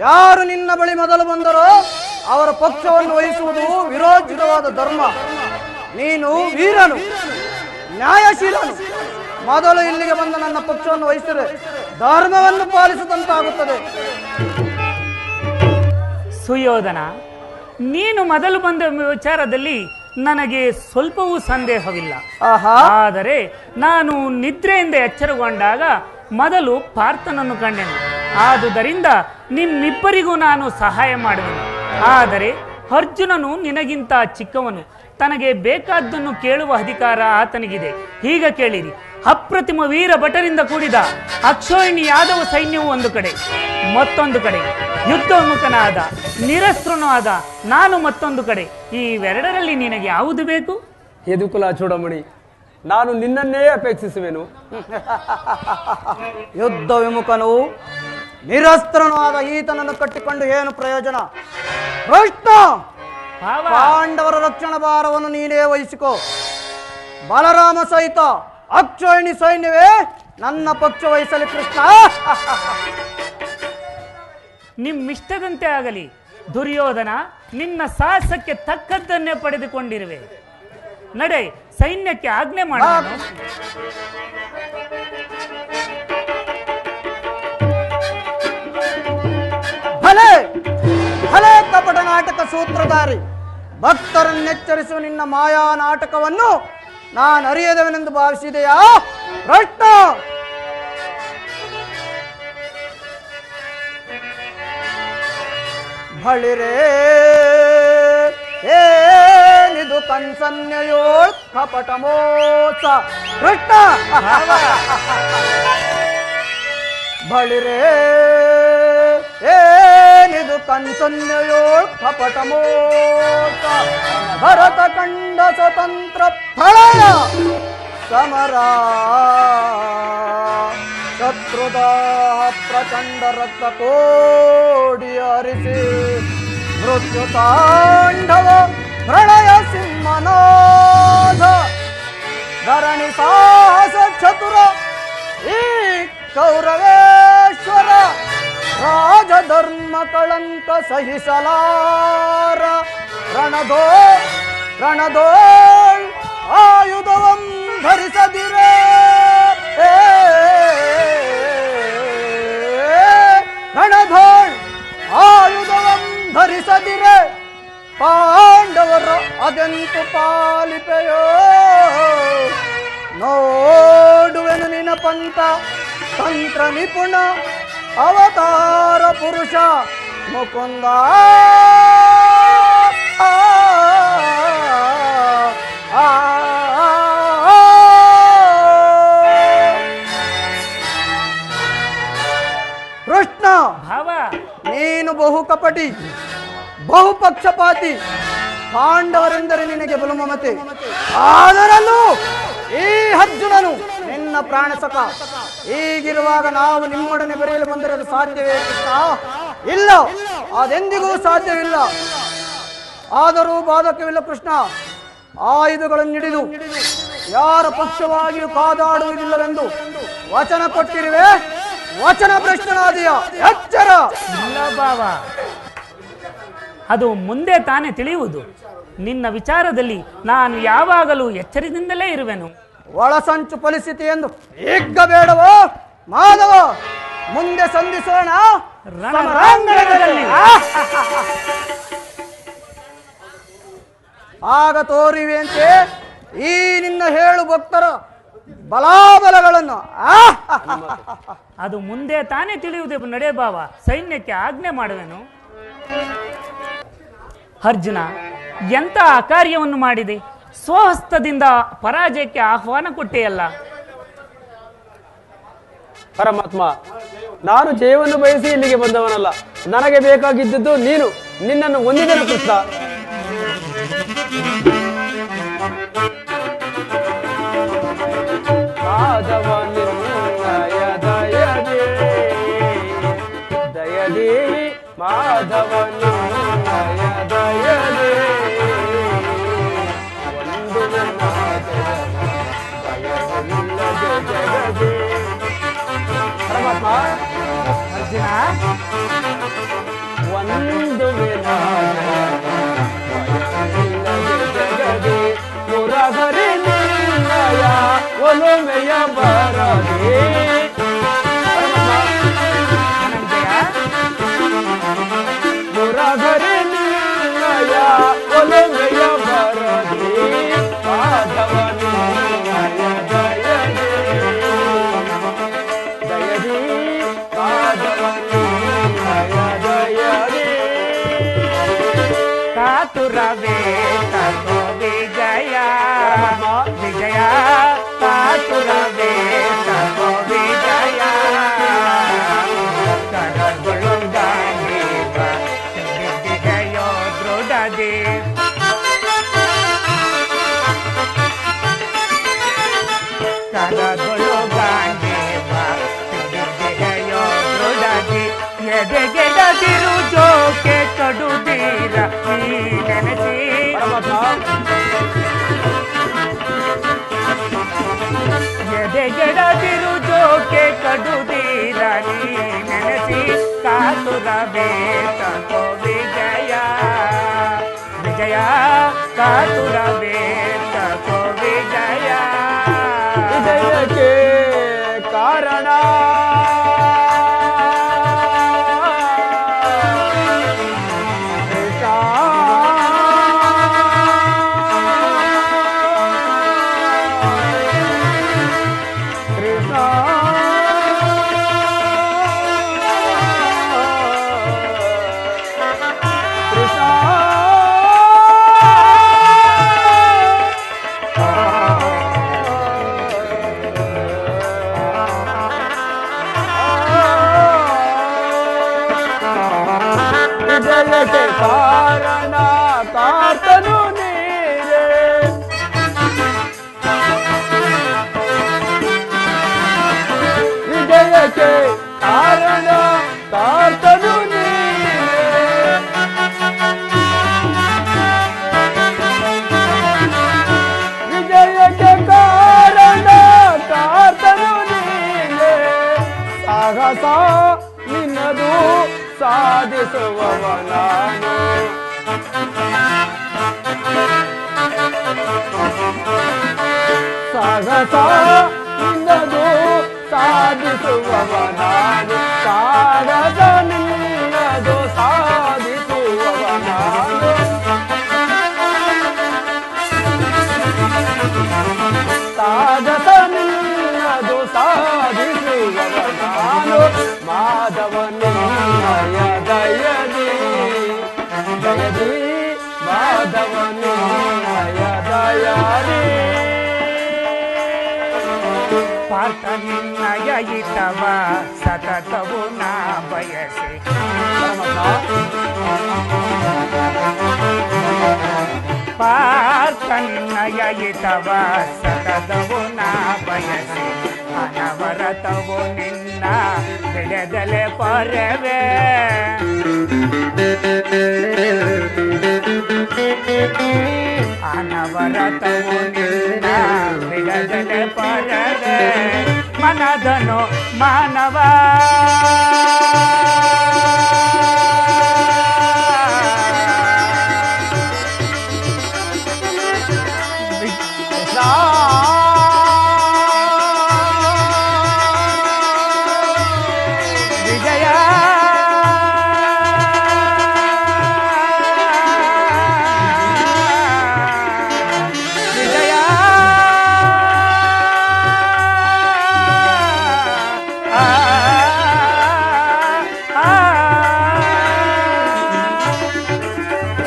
ಯಾರು ನಿನ್ನ ಬಳಿ ಮೊದಲು ಬಂದರೋ ಅವರ ಪಕ್ಷವನ್ನು ವಹಿಸುವುದು ವಿರೋಚಿತವಾದ ಧರ್ಮ. ನೀನು ವೀರನು, ನ್ಯಾಯಶೀಲನು. ಮೊದಲು ಇಲ್ಲಿಗೆ ಬಂದ ನನ್ನ ಪಕ್ಷವನ್ನು ವಹಿಸಿದರೆ ಧರ್ಮವನ್ನು ಪಾಲಿಸಿದಂತಾಗುತ್ತದೆ. ಸುಯೋಧನ, ನೀನು ಮೊದಲು ಬಂದ ವಿಚಾರದಲ್ಲಿ ನನಗೆ ಸ್ವಲ್ಪವೂ ಸಂದೇಹವಿಲ್ಲ. ಆದರೆ ನಾನು ನಿದ್ರೆಯಿಂದ ಎಚ್ಚರಗೊಂಡಾಗ ಮೊದಲು ಪಾರ್ಥನನ್ನು ಕಂಡೆನು. ಆದುದರಿಂದ ನಿಮ್ಮಿಬ್ಬರಿಗೂ ನಾನು ಸಹಾಯ ಮಾಡುವೆನು. ಆದರೆ ಅರ್ಜುನನು ನಿನಗಿಂತ ಚಿಕ್ಕವನು. ತನಗೆ ಬೇಕಾದ್ದನ್ನು ಕೇಳುವ ಅಧಿಕಾರ ಆತನಿಗಿದೆ. ಈಗ ಕೇಳಿರಿ, ಅಪ್ರತಿಮ ವೀರ ಭಟರಿಂದ ಕೂಡಿದ ಅಕ್ಷೋಹಿಣಿ ಯಾದವ ಸೈನ್ಯವು ಒಂದು ಕಡೆ, ಮತ್ತೊಂದು ಕಡೆ ಯುದ್ಧೋನ್ಮುಖನಾದ ನಿರಸ್ತ್ರನೂ ಆದ ನಾನು ಮತ್ತೊಂದು ಕಡೆ. ಇವೆರಡರಲ್ಲಿ ನಿನಗೆ ಯಾವುದು ಬೇಕು? ಯದುಕುಲ ಚೂಡಮಣಿ, ನಾನು ನಿನ್ನನ್ನೇ ಅಪೇಕ್ಷಿಸುವೆನು. ಯುದ್ಧ ವಿಮುಖನು ನಿರಸ್ತ್ರನೂ ಆದ ಈತನನ್ನು ಕಟ್ಟಿಕೊಂಡು ಏನು ಪ್ರಯೋಜನ? ಕೃಷ್ಣ, ಪಾಂಡವರ ರಕ್ಷಣಾ ಭಾರವನ್ನು ನೀನೇ ವಹಿಸಿಕೋ. ಬಲರಾಮ ಸಹಿತ ಅಕ್ಷೋಹಿಣಿ ಸೈನ್ಯವೇ ನನ್ನ ಪಕ್ಷ ವಹಿಸಲಿ. ಕೃಷ್ಣ, ನಿಮ್ಮಿಷ್ಟದಂತೆ ಆಗಲಿ. ದುರ್ಯೋಧನ, ನಿನ್ನ ಸಾಹಸಕ್ಕೆ ತಕ್ಕದ್ದನ್ನೇ ಪಡೆದುಕೊಂಡಿರುವೆ. ನಡೆ, ಸೈನ್ಯಕ್ಕೆ ಆಜ್ಞೆ ಮಾಡ. ಭಲೆ ಭಲೆ ಕಪಟ ನಾಟಕ ಸೂತ್ರಧಾರಿ, ಭಕ್ತರನ್ನೆಚ್ಚರಿಸುವ ನಿನ್ನ ಮಾಯಾ ನಾಟಕವನ್ನು ನಾನು ಅರಿಯದವನೆಂದು ಭಾವಿಸಿದೆಯಾ? ಕೃಷ್ಣ, ಬಳಿರೇ ಏನಿದು ಕನ್ಸನ್ಯಯೋಳ್ ಕಪಟ ಮೋಸ. ಕೃಷ್ಣ, ಬಳಿರೇ ಏನಿದು ಕನ್ಸನ್ಯಯೋಳ್ ಕಪಟ ಮೋಸ. ಭರತ ಕಂಡ ಸ್ವತಂತ್ರ ಪ್ರಳಯ ಸಮರ, ಶತ್ರುದ ಪ್ರಚಂಡ ರಕ್ತ ಕೋಡಿ ಹರಿಸಿ ಮೃತ್ಯು ತಾಂಡವ ಪ್ರಳಯ ಸಿಂಹನಾಥ. ಧರಣಿ ಸಾಹಸ ಚತುರ ಈ ಕೌರವೇಶ್ವರ, ರಾಜಧರ್ಮ ಕಳಂಕ ಸಹಿಸಲಾರ. ರಣದೋಳ್ ಆಯುಧವಂ ಧರಿಸದಿರೇ, ರಣಧೋಳ್ ಆಯುಧವಂ ಧರಿಸದಿರೆ. ಪಾಂಡವರ ಅದೆಂತು ಪಾಲಿಪೆಯೋ, ನೋಡುವೆನು ನಿನ ಪಂಥ ತಂತ್ರ ನಿಪುಣ ಅವತಾರ ಪುರುಷ ಮುಕುಂದ. ಕೃಷ್ಣ, ಭಾವ, ನೀನು ಬಹು ಕಪಟಿ, ಬಹು ಪಕ್ಷಪಾತಿ. ಪಾಂಡವರೆಂದರೆ ನಿನಗೆ ಬಲು ಮಮತೆ. ಆದರಲ್ಲೂ ಈ ಅರ್ಜುನನು ನಿನ್ನ ನನ್ನ ಪ್ರಾಣ ಸಖ. ಹೀಗಿರುವಾಗ ನಾವು ನಿಮ್ಮೊಡನೆ ಬೆರೆಯಲು ಬಂದಿರಲು ಸಾಧ್ಯವೇ ಕೃಷ್ಣ? ಇಲ್ಲ, ಅದೆಂದಿಗೂ ಸಾಧ್ಯವಿಲ್ಲ. ಆದರೂ ಬಾಧಕವಿಲ್ಲ ಕೃಷ್ಣ. ಆಯುಧಗಳನ್ನು ಹಿಡಿದು ಯಾರ ಪಕ್ಷವಾಗಿಯೂ ಕಾದಾಡುವುದಿಲ್ಲವೆಂದು ವಚನ ಕೊಟ್ಟಿರುವೆ. ವಚನ ಭ್ರಷ್ಟನಾದಿಯ ಎಚ್ಚರ. ಇಲ್ಲ ಬಾವ, ಅದು ಮುಂದೆ ತಾನೇ ತಿಳಿಯುವುದು. ನಿನ್ನ ವಿಚಾರದಲ್ಲಿ ನಾನು ಯಾವಾಗಲೂ ಎಚ್ಚರದಿಂದಲೇ ಇರುವೆನು. ಒಳಸಂಚು ಫಲಿಸಿತು ಎಂದು ಈಗ ಬೇಡವೋ ಮಾಧವ? ಮುಂದೆ ಸಂಧಿಸೋಣ ರಣರಂಗದಲ್ಲಿ. ಆಗ ತೋರಿವೆಯಂತೆ ಈ ನಿನ್ನ ಹೇಳು ಭಕ್ತರ ಬಲಾಬಲಗಳನ್ನು. ಅದು ಮುಂದೆ ತಾನೇ ತಿಳಿಯುವುದೇ. ನಡೆ ಬಾವ, ಸೈನ್ಯಕ್ಕೆ ಆಜ್ಞೆ ಮಾಡುವೆನು. ಅರ್ಜುನ ಎಂಥ ಅಕಾರ್ಯವನ್ನು ಮಾಡಿದೆ. ಸ್ವಹಸ್ತದಿಂದ ಪರಾಜಯಕ್ಕೆ ಆಹ್ವಾನ ಕೊಟ್ಟೆಯಲ್ಲ. ಪರಮಾತ್ಮ, ನಾನು ಜಯವನ್ನು ಬಯಸಿ ಇಲ್ಲಿಗೆ ಬಂದವನಲ್ಲ. ನನಗೆ ಬೇಕಾಗಿದ್ದದ್ದು ನೀನು. ನಿನ್ನನ್ನು ಹೊಂದಿದೆನು ಕೃಷ್ಣ. ಮಾಧವ ನಿನ್ನಯ ದಯದೇ, ದಯದೇ ಮಾಧವ ನಿನ್ನಯ ದಯದೇ, ಒಂದು ನನ್ನ ದಯವಿಲ್ಲದೆ ಜಗದೇ. ಪರಮಾತ್ಮ, ಅರ್ಜುನ ಒಂದು ಜಗದೇ, ಮುರಹರಿ ನಿನ್ನಯ ಒಲುಮೆಯ ಬರದೆ. ಮುರಹರಿ ನಿನ್ನಯ ಒಲುಮೆಯ ಬರದೆ, ಮಾಧವ ನಿನ್ನಯ ದಯದೇ, ದಯದೇ ಮಾಧವ ನಿನ್ನಯ ದಯದೇ. ಕಾತುರವೇ ತಗೋ ವಿಜಯ, ವಿಜಯ ಕಾತುರವೇ ತಗೋ ವಿಜಯ. ಕರಗೊಳ್ಳುಂದಾಗೇವ ಸಿದ್ಧಿಗೆಯೋ ದೃಢದೆ. ಕರಗೊಳ್ಳುಗಾಂಡೇವ ಸಿದ್ಧಿಗೆಯೋ ದೃಢದೆ. ಎದೆಗೆಡದಿರು ಜೋಕೆ ಕಡುದೀರ ನೀ ನೆನೆಸಿ. ಎದೆಗೆಡದಿರು ಜೋಕೆ ಕಡುದೀರ ನೀ ನೆನೆಸಿ. ಕಾತುರವೇ ತಗೋ ವಿಜಯ, ವಿಜಯ ಕಾತುರವೇ ತಗೋ ವಿಜಯ. ವಿಜಯಕ್ಕೆ ಕಾರಣ ವಿಜಯಕ್ಕೆ ಕಾರಣ ಕಾತನು ನೀರೇ. ವಿಜಯಕ್ಕೆ ಕಾರಣ ಕಾತನು ನೀರೇ. ವಿಜಯಕ್ಕೆ ಕಾರಣ ಕಾತನು ನೀರೇ. ಸಾಹಸ ನಿನ್ನದು ಸಾಧಿಸುವವ ನಾನು. ಸಾಹಸ ನಿನ್ನದು ಸಾಧಿಸುವವ ನಾನು. ಸಾಗಸ ನಿನ್ನದು ಸಾಧಿಸುವವ ನಾನು. ಸಾಗಸ ನಿನ್ನದು ಸಾಧಿಸುವವ ನಾನು. ಮಾಧವ ನಿನ್ನಯ ದಯದೇ, ದಯದೇ ಮಾಧವ ನಿನ್ನಯ ದಯದೇ. ಪಾರ್ಥ ನಿನ್ನಯ ಹಿತವ ಸತತವು ನಾ ಬಯಸಿ. ಪಾರ್ಥ ನಿನ್ನಯ ಹಿತವ ಸತತವು ನಾ ಬಯಸಿ. ಅನವರತವು ನಿನ್ನ ಬಿಡದಲೆ ಪರವೇ ಅನವರತವು ನಿನ್ನ ಬಿಡದಲೆ ಪರವೇ ಮನದನು ಮಾನವ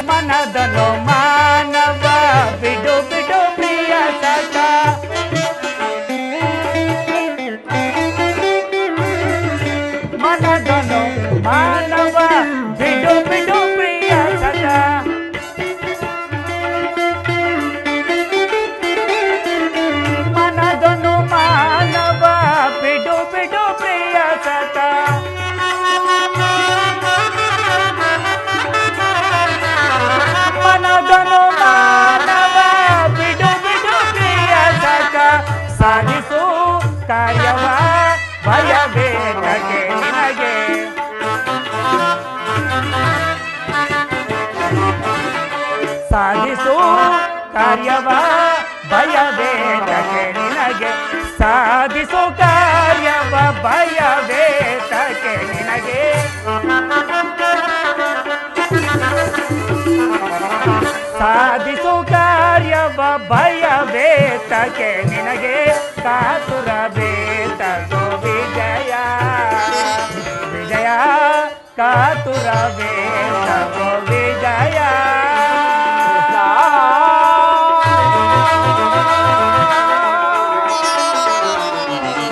ಮನದನು ಮಾನವ ಬಿಡು ಬಿಡು ಪ್ರಿಯ ಸಖ ಮನದನು ಮಾನವ ಬಿಡು ಬಿಡು ಪ್ರಿಯ ಸಖ ಮನದನು ಮಾನವ ಬಿಡು ಬಿಡು ಪ್ರಿಯ ಸಖ ಮನದನು ಮಾನವ ಬಿಡು ಬಿಡು ಪ್ರಿಯ ಸಖ ಸಾಧಿಸು ಕಾರ್ಯವ ಭಯಬೇಕಗೆ ನಿನಗೆ ಸಾಧಿಸು ಕಾರ್ಯವ ಭಯಬೇಕಗೆ ನಿನಗೆ ಸಾಧಿಸು ಕಾರ್ಯವ ಭಯಬೇಕಗೆ ನಿನಗೆ ಸಾಧಿಸು ಕಾರ್ಯವ ಭಯಬೇತಕ್ಕೆ ನಿನಗೆ ಕಾತುರ ಬೇತಗೋ ವಿಜಯ ವಿಜಯ ಕಾತುರ ಬೇತಗೋ ವಿಜಯ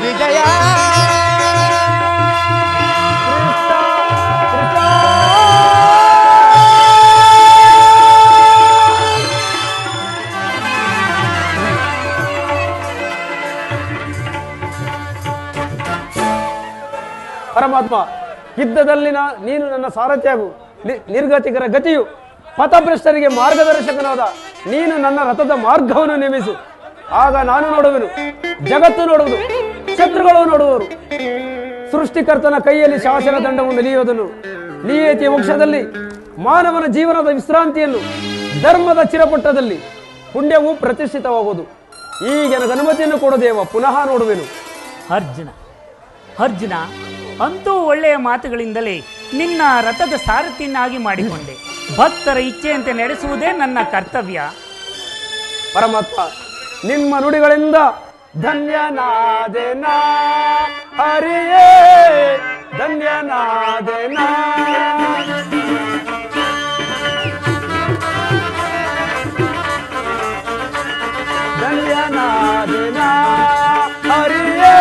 ವಿಜಯ ಪರಮಾತ್ಮ, ಯುದ್ಧದಲ್ಲಿನ ನೀನು ನನ್ನ ಸಾರಥ್ಯಾಗು, ನಿರ್ಗತಿಕರ ಗತಿಯು, ಪಥಭ್ರಷ್ಟರಿಗೆ ಮಾರ್ಗದರ್ಶಕನಾದ ನೀನು ನನ್ನ ರಥದ ಮಾರ್ಗವನ್ನು ನೇಮಿಸು. ಆಗ ನಾನು ನೋಡುವೆನು, ಜಗತ್ತು ನೋಡುವುದು, ಶತ್ರುಗಳು ನೋಡುವರು. ಸೃಷ್ಟಿಕರ್ತನ ಕೈಯಲ್ಲಿ ಶಾಸನ ದಂಡವನ್ನು ನಿಲಿಯುವುದನ್ನು, ನಿಯತಿಯ ಮೋಕ್ಷದಲ್ಲಿ ಮಾನವನ ಜೀವನದ ವಿಶ್ರಾಂತಿಯನ್ನು, ಧರ್ಮದ ಚಿರಪಟ್ಟದಲ್ಲಿ ಪುಣ್ಯವು ಪ್ರತಿಷ್ಠಿತವಾಗುವುದು. ಈಗ ನನಗೆ ಅನುಮತಿಯನ್ನು ಕೊಡದೇವ, ಪುನಃ ನೋಡುವೆನು. ಅರ್ಜುನ ಅರ್ಜುನ ಅಂತೂ ಒಳ್ಳೆಯ ಮಾತುಗಳಿಂದಲೇ ನಿನ್ನ ರಥದ ಸಾರಥಿಯನ್ನಾಗಿ ಮಾಡಿಕೊಂಡೆ. ಭಕ್ತರ ಇಚ್ಛೆಯಂತೆ ನಡೆಸುವುದೇ ನನ್ನ ಕರ್ತವ್ಯ. ಪರಮಾತ್ಮ, ನಿಮ್ಮ ನುಡಿಗಳಿಂದ ಧನ್ಯನಾದೆನಾ ಹರಿಯೇ, ಧನ್ಯನಾದೆನಾ. ಧನ್ಯನಾದೆನಾ ಹರಿಯೇ,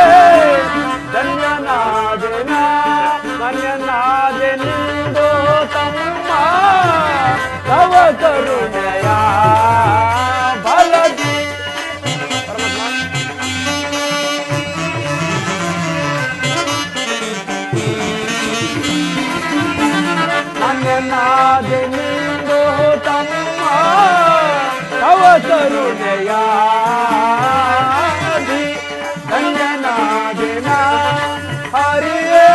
ಧನ್ಯನಾದೆನಾ. ಧನ್ಯನಾದೆನೆಂದೋ ತಮ್ಮ ತವ ಕರುಣೆಯ ಬಲದಿ. ಧನ್ಯನಾದೆನೆಂದೋ ತಮ್ಮ ತವ ಕರುಣೆಯ ಧನ್ಯನಾದೆನಾ ಹರಿಯೇ,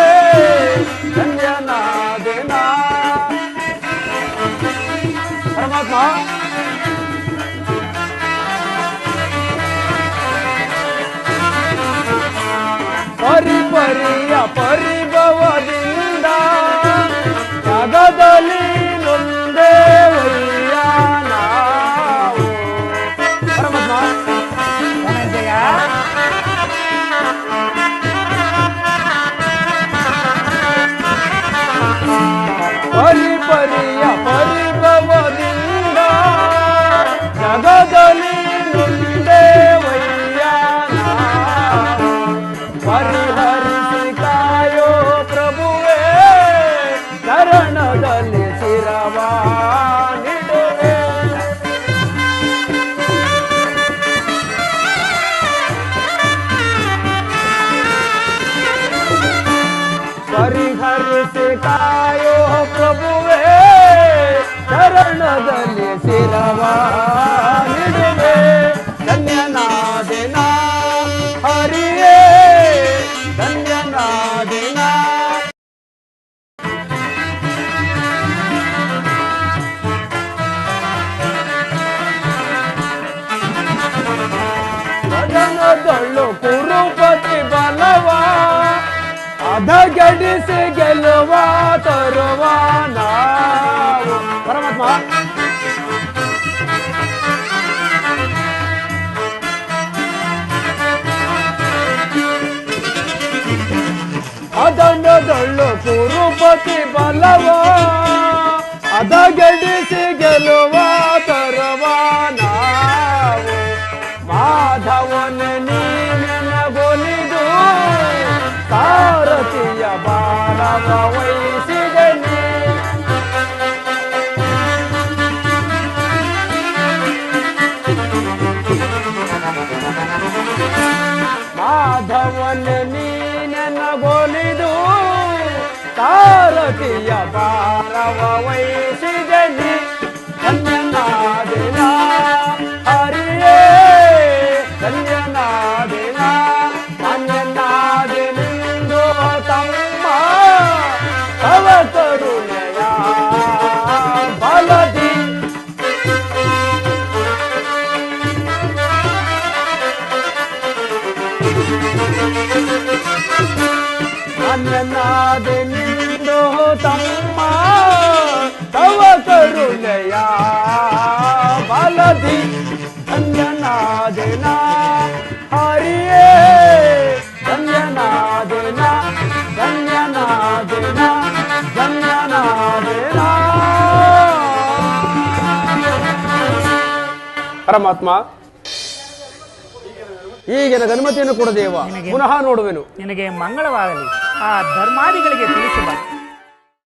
ಧನ್ಯನಾದೆನಾ. ಪರಮಾತ್ಮ, ಪರಿಪರಿಯ ಪರಿಭವದಿಂದ ಜಗದಲ್ಲಿ ನೊಂದೇವಯ್ಯ ನಾವು. ಪರಮಾತ್ಮ, ಧನಂಜಯ, ಪರಿಪರಿಯ ಪರಿಭವದಿಂದ ಜಗದಲ್ಲಿ ನೊಂದೇವಯ್ಯ ನಾವು. ಪರಿಹರಿಸಿ ಕಾಯೋ ಪ್ರಭುವೇ, ಶರಣದಲ್ಲಿ ಶಿರವ ನಿಡುವೆ. ಶಿರವಾನಿಡುವೆ ಧನ್ಯನಾದೆನ ಹರಿಯೇ ಧನ್ಯನಾದೆನ ಗಗನದೊಳ್ಳು ಕುರುಪತಿ ಬಲವ ಅದಗಡಿಸಿ ಗೆಲ್ಲುವ ತರುವ ನಾವು ಪರಮಾತ್ಮ ಅದನ್ನದೊಳ್ಳು ಕುರುಪತಿ ಬಲವ ಅದಗಡಿಸಿ ಗೆಲ್ಲುವ ತರುವ ನಾವು ಮಾಧವನ ನೀನಗೊಲಿದು ಸಾರಥಿಯ ಬಾಲವ ವಹಿಸಿದನಿ ಮಾಧವನ ನೀನಗೊಲಿದು ಸಾರಥಿಯ ಬಾಲವ ವಹಿಸಿದನಿ ಧನ್ಯನಾದೆನ ಹರಿಯೇ ಧನ್ಯನಾದೆನ ಧನ್ಯನಾದೆನೆಂದು ತಮ್ಮ ತವ ಕರುಣೆಯ ಬಲದಿ ಧನ್ಯನಾದೆನೆಂದು ತಮ್ಮ ತವ ಕರುಣೆಯ ಬಲದಿ ಧನ್ಯನಾದೆನ ಹರಿಯೇ ಧನ್ಯನಾದೆನ ಧನ್ಯನಾದೆನ ಧನ್ಯನಾದೆನ ಪರಮಾತ್ಮ ಈಗಿನ ಅನುಮತಿಯನ್ನು ಕೊಡದೇವ ಪುನಃ ನೋಡುವೆನು ನಿನಗೆ ಮಂಗಳವಾಗಲಿ. ಆ ಧರ್ಮಾದಿಗಳಿಗೆ ತಿಳಿಸಬಾರದು.